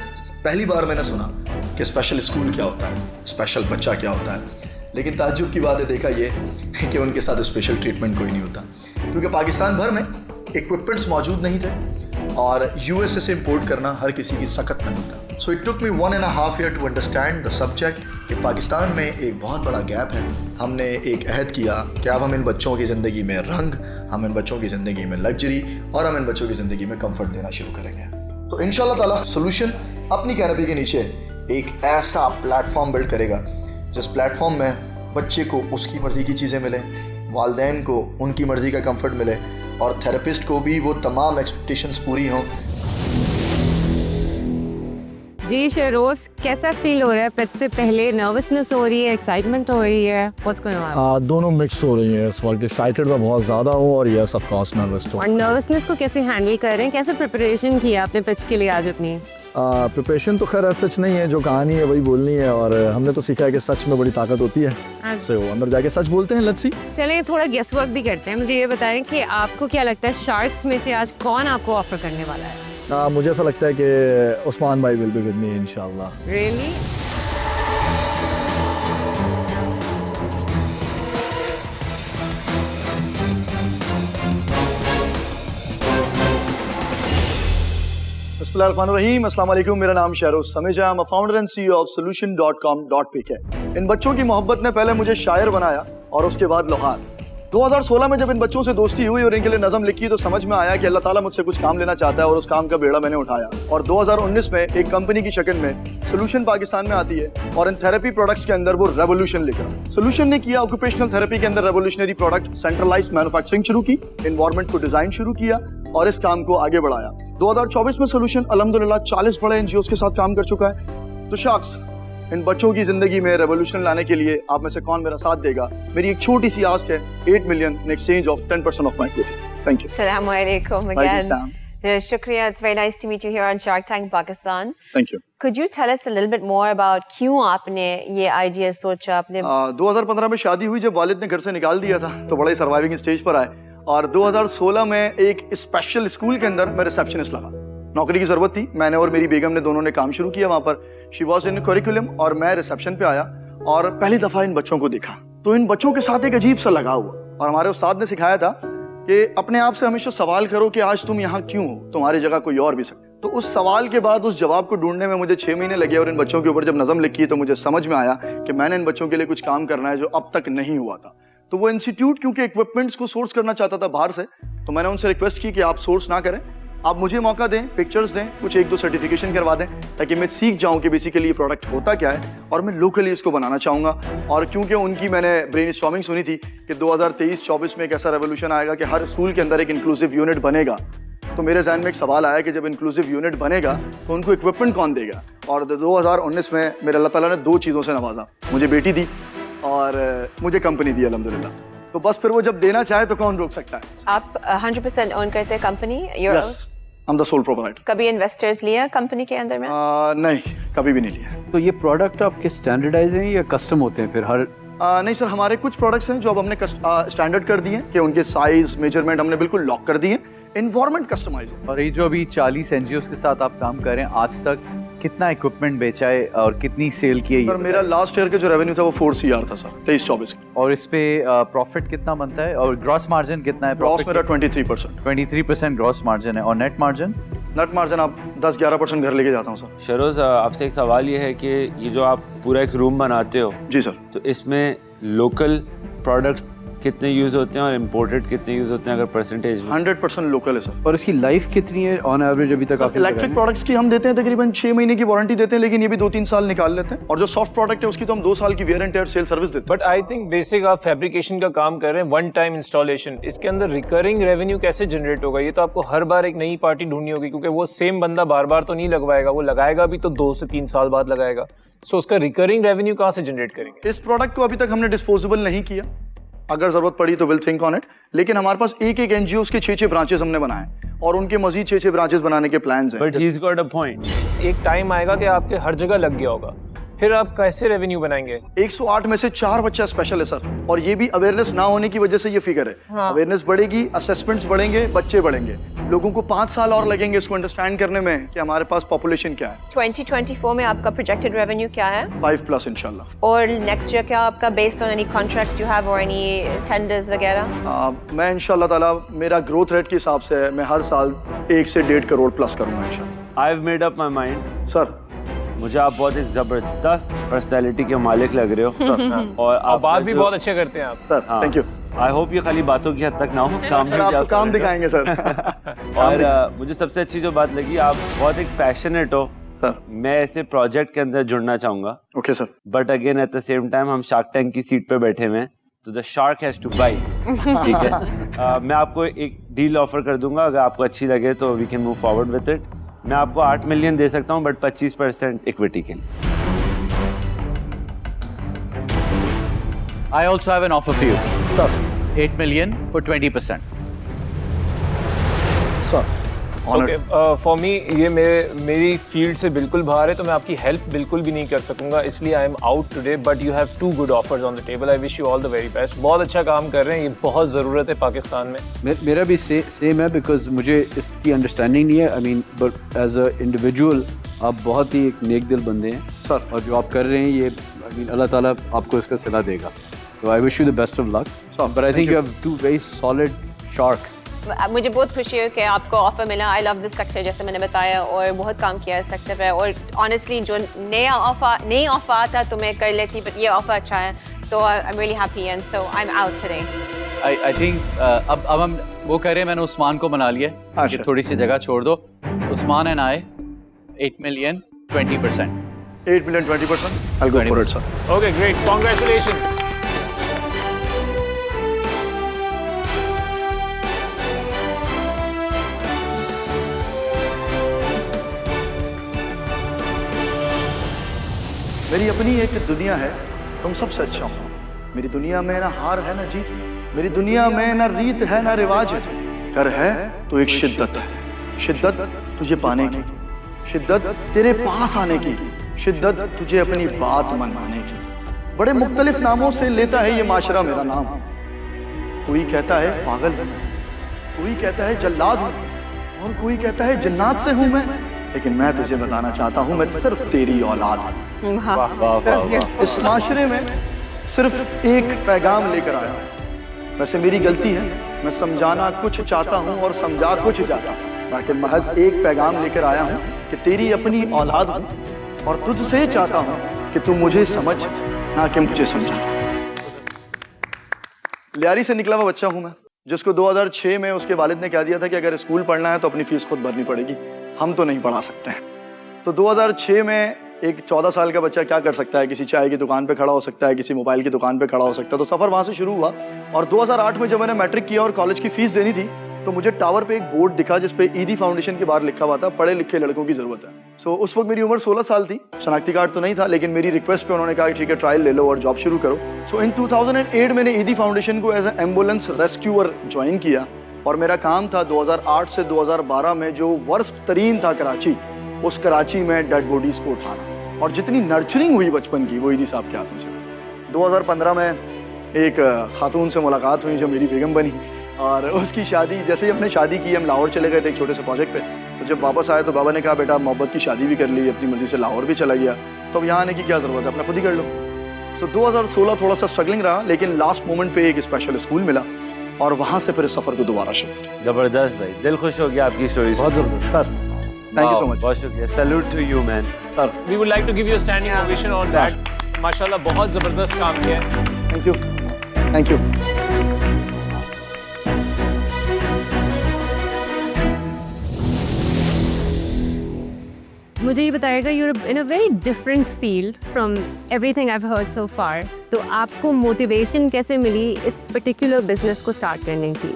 पहली बार मैंने सुना कि स्पेशल स्कूल क्या होता है, स्पेशल बच्चा क्या होता है, लेकिन ताज्जुब की बात है देखा ये कि उनके साथ स्पेशल ट्रीटमेंट कोई नहीं होता, क्योंकि पाकिस्तान भर में इक्विपमेंट्स मौजूद नहीं थे और USA से इंपोर्ट करना हर किसी की सख्त नहीं था. So it took me 1.5 year to understand the subject कि पाकिस्तान में एक बहुत बड़ा गैप है। हमने एक अहद किया कि अब हम इन बच्चों की ज़िंदगी में रंग, हम इन बच्चों की ज़िंदगी में लग्जरी और हम इन बच्चों की ज़िंदगी में कंफर्ट देना शुरू करेंगे। तो इंशाल्लाह ताला सोल्यूशन अपनी कैनपी के नीचे एक ऐसा प्लेटफॉर्म बिल्ड करेगा जिस प्लेटफॉर्म में बच्चे को उसकी मर्ज़ी की चीज़ें मिलें, वालिदैन को उनकी मर्ज़ी का कंफर्ट मिले और थेरेपिस्ट को भी वो तमाम एक्सपेक्टेशंस पूरी हों। जी शहरोज, कैसा फील हो रहा है? पिच से पहले नर्वसनेस हो रही है, एक्साइटमेंट हो रही है, व्हाट्स गोइंग ऑन? दोनों मिक्स हो रही हैं इस वक्त। एक्साइटेड मैं बहुत ज़्यादा हूँ और यस ऑफ कोर्स नर्वस तो। और नर्वसनेस को कैसे हैंडल कर रहे हैं? कैसे प्रिपरेशन किया आपने पिच के लिए आज अपनी? प्रिपरेशन तो खैर सच नहीं है, जो कहानी है वही बोलनी है और हमने तो सीखा है कि सच में बड़ी ताकत होती है। सो अंदर जाके सच बोलते हैं, लेट्स सी। चलिए थोड़ा गेस वर्क भी करते हैं। मुझे ये बताएं कि आपको क्या लगता है शार्क्स में से आज कौन आपको ऑफर करने वाला है? मुझे ऐसा लगता है कि उस्मान भाई विल बी विद मी इंशाल्लाह। रियली? बिस्मिल्लाहिर्रहमानिर्रहीम, अस्सलाम वालेकुम। मेरा नाम Shahroz Sameja, I'm a founder and CEO of solution.com.pk। इन बच्चों की मोहब्बत ने पहले मुझे शायर बनाया और उसके बाद लोहार। 2016 में जब इन बच्चों से दोस्ती हुई और इनके लिए नज़म लिखी तो समझ में आया कि अल्लाह ताला मुझसे कुछ काम लेना चाहता है और उस काम का बेड़ा मैंने उठाया। और 2019 में एक कंपनी की शक्ल में सोल्यूशन पाकिस्तान में आती है और इन थेरेपी प्रोडक्ट्स के अंदर वो रेवोल्यूशन लिखा। सोल्यूशन ने किया ऑक्यूपेशनल थेरेपी के अंदर रेवोल्यूशनरी प्रोडक्ट, सेंट्रलाइज्ड मैन्युफैक्चरिंग शुरू की, एनवायरनमेंट को डिजाइन शुरू किया और इस काम को आगे बढ़ाया। 2024 में सोल्यूशन अल्हम्दुलिल्लाह 40 बड़े एनजीओ के साथ काम कर चुका है। तो शार्क्स, इन बच्चों की जिंदगी में रेवोल्यूशन लाने के लिए आप में से कौन मेरा साथ देगा? मेरी एक छोटी सी आस्क है, 8 million in exchange of 10% of my equity. Thank you. Assalamu alaikum again. Shukriya. It's very nice to meet you here on Shark Tank Pakistan. Thank you. Could you tell us a little bit more about क्यों आपने ये आइडिया सोचा? आपने 2015 में शादी हुई, जब वालिद ने घर से निकाल दिया था तो बड़ा ही सर्वाइविंग स्टेज पर आए और 2016 में एक स्पेशल स्कूल के अंदर मैं रिसेप्शनिस्ट लगा। नौकरी की जरूरत थी, मैंने और मेरी बेगम ने दोनों ने काम शुरू किया वहाँ पर। शी वॉज इन करिकुलम और मैं रिसेप्शन पे आया और पहली दफा इन बच्चों को देखा तो इन बच्चों के साथ एक अजीब सा लगा हुआ। और हमारे उस्ताद ने सिखाया था कि अपने आप से हमेशा सवाल करो कि आज तुम यहाँ क्यों हो, तुम्हारी जगह कोई और भी सकता। तो उस सवाल के बाद उस जवाब को ढूंढने में मुझे 6 महीने लगे और इन बच्चों के ऊपर जब नज़म लिखी तो मुझे समझ में आया कि मैंने इन बच्चों के लिए कुछ काम करना है जो अब तक नहीं हुआ था। तो वो इंस्टीट्यूट क्योंकि इक्विपमेंट्स को सोर्स करना चाहता था बाहर से, तो मैंने उनसे रिक्वेस्ट की कि आप सोर्स ना करें, आप मुझे मौका दें, पिक्चर्स दें, कुछ 1-2 सर्टिफिकेशन करवा दें ताकि मैं सीख जाऊं कि बेसिकली ये प्रोडक्ट होता क्या है और मैं लोकली इसको बनाना चाहूँगा। और क्योंकि उनकी मैंने ब्रेनस्टॉर्मिंग सुनी थी कि 2023-24 में एक ऐसा रेवोल्यूशन आएगा कि हर स्कूल के अंदर एक इंक्लूसिव यूनिट बनेगा, तो मेरे जहन में एक सवाल आया कि जब इंक्लूसिव यूनिट बनेगा तो उनको इक्विपमेंट कौन देगा। और 2019 में मेरे अल्लाह ताला ने 2 चीज़ों से नवाजा, मुझे बेटी दी और मुझे कंपनी दी अल्हम्दुलिल्लाह। तो बस फिर वो जब देना चाहे तो कौन रोक सकता है। आप 100% ओन करते हैं company? I'm the sole proprietor. कभी इन्वेस्टर्स लिया कंपनी के अंदर में? नहीं, कभी भी नहीं लिया। तो ये प्रोडक्ट आपके स्टैंडर्डाइज हैं या कस्टम होते हैं फिर हर? नहीं सर, हमारे कुछ प्रोडक्ट्स हैं जो अब हमने स्टैंडर्ड कर दिए हैं कि उनके साइज मेजरमेंट हमने बिल्कुल लॉक कर दिए, एनवायरनमेंट कस्टमाइज है। और ये जो अभी 40 एनजीओ के साथ आप काम कर रहे हैं, आज तक कितना इक्विपमेंट बेचा है और कितनी सेल की है? सर मेरा लास्ट ईयर का जो रेवेन्यू था वो 4 CR था सर, 23-24। और इस पे प्रॉफिट कितना बनता है और ग्रॉस मार्जिन कितना है? ग्रॉस मेरा 23%। 23% ग्रॉस मार्जिन है। और नेट मार्जिन? नेट मार्जिन आप 10-11% घर लेके जाता हूँ सर। शरोज, आपसे एक सवाल ये है कि ये जो आप पूरा एक रूम बनाते हो, जी सर, तो इसमें लोकल प्रोडक्ट्स कितने यूज होते हैं और इम्पोर्टेड कितने यूज होते हैं अगर परसेंटेज? 100% लोकल है सर। और इसकी लाइफ कितनी है ऑन एवरेज अभी तक? इलेक्ट्रिक प्रोडक्ट्स की हम देते हैं तकरीबन 6 महीने की वारंटी देते हैं, लेकिन ये भी 2-3 साल निकाल लेते हैं। और जो सॉफ्ट प्रोडक्ट है उसकी तो हम 2 साल की wear and tear sale service देते हैं। बट आई थिंक बेसिक आप फैब्रिकेशन का काम कर रहे हैं, वन टाइम इंस्टॉलेशन, इसके अंदर रिकरिंग रेवेन्यू कैसे जनरेट होगा? ये तो आपको हर बार एक नई पार्टी ढूंढनी होगी क्योंकि वो सेम बंदा बार बार तो नहीं लगवाएगा, वो लगाएगा भी तो 2 से 3 साल बाद लगाएगा। सो उसका रिकरिंग रेवेन्यू कहाँ से जनरेट करेंगे? इस प्रोडक्ट को अभी तक हमने डिस्पोजेबल नहीं किया, अगर जरूरत पड़ी तो विल थिंक ऑन इट। लेकिन हमारे पास एक एनजीओ के 6 ब्रांचेस हमने बनाए और उनके मजीद 6 ब्रांचेस बनाने के प्लान्स हैं। But he is got a point, एक टाइम आएगा कि आपके हर जगह लग गया होगा, फिर आप कैसे रेवेन्यू बनाएंगे? 108 में से 4 बच्चा स्पेशल है सर, और ये भी अवेयरनेस ना होने की वजह से ये फिगर है। अवेयरनेस बढ़ेगी, असेसमेंट्स बढ़ेंगे, बच्चे बढ़ेंगे, लोगों को 5 साल और लगेंगे इसको अंडरस्टैंड करने में कि हमारे पास पॉपुलेशन क्या है। 2024 में आपका प्रोजेक्टेड रेवेन्यू क्या है? 5+ इंशाल्लाह। और नेक्स्ट ईयर क्या आपका, based on any contracts you have और एनी टेंडर्स वगैरह? मैं इंशाल्लाह ताला मेरा ग्रोथ रेट के हिसाब से मैं हर साल 1 से 1.5 करोड़ प्लस करूंगा इंशाल्लाह। I have made up my mind sir. मुझे आप बहुत एक जबरदस्त पर्सनैलिटी के मालिक लग रहे हो और आप बात भी बहुत अच्छे करते हैं आप sir. Thank you. I hope ये खाली बातों की हद तक ना हो, काम भी आपको काम दिखाएंगे सर। और मुझे सबसे अच्छी जो बात लगी, आप बहुत एक पैशनेट हो सर। मैं ऐसे प्रोजेक्ट के अंदर जुड़ना चाहूंगा। Okay sir. But again at the same time हम शार्क टैंक की सीट पे बैठे हुए हैं, तो the shark has to bite. ठीक है, मैं आपको एक डील ऑफर कर दूंगा, अगर आपको अच्छी लगे तो we can move forward with it. मैं आपको 8 मिलियन दे सकता हूँ, बट 25% इक्विटी के लिए। I also have an offer for you. Sir. 8 million for 20%. Sir. For me ये मेरी फील्ड से बिल्कुल बाहर है, तो मैं आपकी हेल्प बिल्कुल भी नहीं कर सकूंगा, इसलिए आई am out today. But you have 2 good offers on the table. I wish you all the very best. बहुत अच्छा काम कर रहे हैं, ये बहुत ज़रूरत है पाकिस्तान में। मेरा भी सेम है, बिकॉज मुझे इसकी अंडरस्टैंडिंग नहीं है। I mean but as a individual आप बहुत ही एक नेक दिल बंदे हैं सर, और जो आप कर रहे हैं ये आई मीन अल्लाह ताला आपको इसका सिला देगा। तो आई wish you the best of luck, but I think you have 2 very solid sharks. मुझे बहुत खुशी है कि आपको ऑफर मिला। आई लव दिस सेक्टर, जैसे मैंने बताया, और बहुत काम किया है इस सेक्टर पे। और ऑनेस्टली जो नई ऑफर आता तो मैं कर लेती, बट ये ऑफर अच्छा है, तो I am really happy and so I am out today. I think अब हम वो कह रहे हैं, मैंने उस्मान को मना लिया कि थोड़ी सी जगह छोड़ दो। Usman and I 8 million 20%। 8 million 20%? I'll go for it, sir. Okay, great. Congratulations. मेरी अपनी एक दुनिया है, तुम सबसे अच्छा हो। मेरी दुनिया में ना हार है ना जीत, मेरी दुनिया में ना रीत है ना रिवाज है। कर है तो एक शिद्दत है, शिद्दत तुझे पाने की, शिद्दत तेरे पास आने की, शिद्दत तुझे अपनी बात मनवाने की। बड़े मुख्तलिफ नामों से लेता है ये माशरा मेरा नाम। कोई कहता है पागल हूँ, कोई कहता है जल्लाद हूँ, और कोई कहता है जन्नात से हूँ मैं। लेकिन मैं तुझे बताना चाहता हूँ, मैं सिर्फ तेरी औलाद हूँ। इस माशरे में सिर्फ एक पैगाम लेकर आया हूँ। वैसे मेरी गलती है, मैं समझाना कुछ चाहता हूँ और समझा कुछ चाहता हूँ, लेकिन महज एक पैगाम लेकर आया हूँ कि तेरी अपनी औलाद हूँ, और तुझसे चाहता हूँ कि तू मुझे समझ, ना कि मुझे समझा। लियारी से निकला हुआ बच्चा हूँ मैं, जिसको 2006 में उसके वालिद ने कह दिया था कि अगर स्कूल पढ़ना है तो अपनी फीस खुद भरनी पड़ेगी, हम तो नहीं पढ़ा सकते हैं। तो 2006 में एक 14 साल का बच्चा क्या कर सकता है? किसी चाय की दुकान पे खड़ा हो सकता है, किसी मोबाइल की दुकान पे खड़ा हो सकता है। तो सफ़र वहाँ से शुरू हुआ, और 2008 में जब मैंने मैट्रिक किया और कॉलेज की फ़ीस देनी थी, तो मुझे टावर पे एक बोर्ड दिखा जिस पे ईदी फाउंडेशन के बाहर लिखा हुआ था, पढ़े लिखे लड़कों की ज़रूरत है। सो उस वक्त मेरी उम्र 16 साल थी, शनाख्ती कार्ड तो नहीं था, लेकिन मेरी रिक्वेस्ट पे उन्होंने कहा कि ठीक है ट्रायल ले लो और जॉब शुरू करो। सो इन 2008 मैंने ईदी फाउंडेशन को as a ambulance rescuer join किया, और मेरा काम था 2008 से 2012 में जो वर्स्ट तरीन था कराची, उस कराची में डेड बॉडीज को उठाना। और जितनी नर्चरिंग हुई बचपन की, वो ईदी साहब के हाथों से। 2015 में एक खातून से मुलाकात हुई जो मेरी बेगम बनी, और उसकी शादी, जैसे ही हमने शादी की, हम लाहौर चले गए थे एक छोटे से प्रोजेक्ट पे। तो जब वापस आए तो बाबा ने कहा बेटा मोहब्बत की शादी भी कर ली, अपनी मर्जी से लाहौर भी चला गया, तो अब यहाँ आने की क्या ज़रूरत है, अपना खुद ही कर लो। सो 2016 थोड़ा सा स्ट्रगलिंग रहा, लेकिन लास्ट मोमेंट पे एक स्पेशल स्कूल मिला, और वहाँ से फिर इस सफ़र को दोबारा शुरू। जबरदस्त भाई, दिल खुश हो गया आपकी स्टोरी से। बहुत जबरदस्त sir, thank you so much. बहुत शुक्रिया, salute to you man. Sir we would like to give you a standing ovation on that. माशाल्लाह बहुत ज़बरदस्त काम किया है। Thank you, thank you. मुझे ये बताएगा, you're in a very different field from everything I have heard so far, तो आपको मोटिवेशन कैसे मिली इस पर्टिकुलर बिजनेस को स्टार्ट करने की?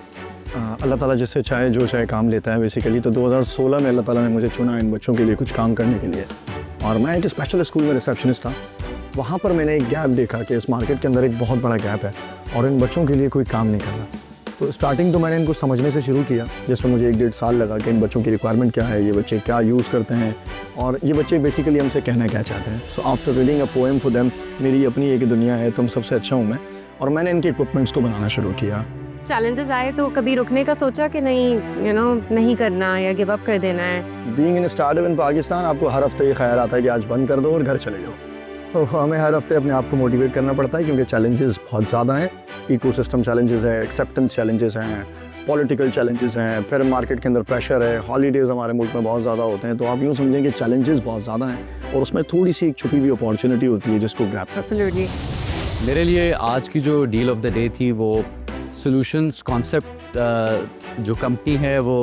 अल्लाह ताला जिससे चाहे जो चाहे काम लेता है बेसिकली। तो 2016 में अल्लाह ताला ने मुझे चुना इन बच्चों के लिए कुछ काम करने के लिए, और मैं एक स्पेशल स्कूल में रिसेप्शनिस्ट था। वहाँ पर मैंने एक गैप देखा कि इस मार्केट के अंदर एक बहुत बड़ा गैप है, और इन बच्चों के लिए कोई काम नहीं करना। तो स्टार्टिंग तो मैंने इनको समझने से शुरू किया, जिसमें मुझे 1-1.5 साल लगा कि इन बच्चों की रिक्वायरमेंट क्या है, ये बच्चे क्या यूज़ करते हैं, और ये बच्चे बेसिकली हमसे कहना क्या चाहते हैं। So after reading a poem for them, मेरी अपनी एक दुनिया है, तुम सबसे अच्छा हूँ मैं, और मैंने इनके इक्विपमेंट्स को बनाना शुरू किया। चैलेंजेस आए तो कभी रुकने का सोचा कि नहीं नहीं करना या गिव अप कर देना है? बीइंग इन स्टार्टअप इन पाकिस्तान, आपको हर हफ्ते ये ख्याल आता है कि आज बंद कर दो और घर चले जाओ। तो हमें हर हफ्ते अपने आप को मोटिवेट करना पड़ता है, क्योंकि चैलेंजेस बहुत ज़्यादा हैं। इकोसिस्टम चैलेंजेस हैं, एक्सेप्टेंस चैलेंजेस हैं, पॉलिटिकल चैलेंजेस हैं, फिर मार्केट के अंदर प्रेशर है, हॉलीडेज़ हमारे मुल्क में बहुत ज़्यादा होते हैं, तो आप यूँ समझें कि चैलेंजेस बहुत ज़्यादा हैं और उसमें थोड़ी सी एक छुपी हुई अपॉर्चुनिटी होती है जिसको ग्रैब Absolutely. मेरे लिए आज की जो डील ऑफ द डे थी वो सॉल्यूशंस कॉन्सेप्ट जो कंपनी है वो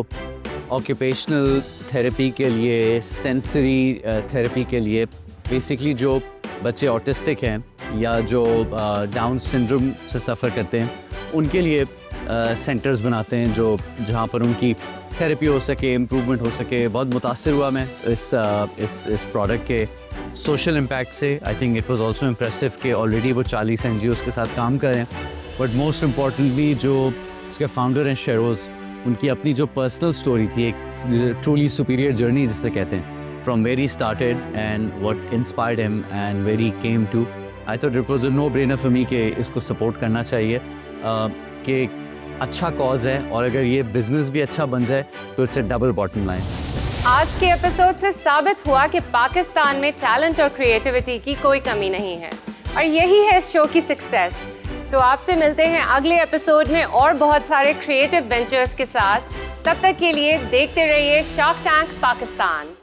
ऑक्यूपेशनल थेरेपी के लिए, सेंसरी थेरेपी के लिए, बेसिकली जो बच्चे ऑटिस्टिक हैं या जो डाउन सिंड्रोम से सफ़र करते हैं उनके लिए सेंटर्स बनाते हैं जो जहाँ पर उनकी थेरेपी हो सके, इम्प्रूवमेंट हो सके। बहुत मुतासिर हुआ मैं इस प्रोडक्ट के सोशल इम्पैक्ट से। I think it was also impressive कि ऑलरेडी वो 40 NGOs के साथ काम कर रहे हैं, बट मोस्ट इम्पॉर्टेंटली जो उसके फाउंडर हैं शेरोज़, उनकी अपनी जो पर्सनल स्टोरी थी, एक ट्रूली सुपीरियर जर्नी जिसे कहते हैं, from where he started and what inspired him and where he came to. I thought it was a no-brainer for me कि इसको सपोर्ट करना चाहिए कि अच्छा कॉज है और अगर ये बिजनेस भी अच्छा बन जाए तो it's a double bottom line. आज के एपिसोड से साबित हुआ कि पाकिस्तान में टैलेंट और क्रिएटिविटी की कोई कमी नहीं है और यही है इस शो की सक्सेस। तो आपसे मिलते हैं अगले एपिसोड में और बहुत सारे क्रिएटिव वेंचर्स के साथ। तब तक के लिए देखते रहिए शार्क टैंक पाकिस्तान।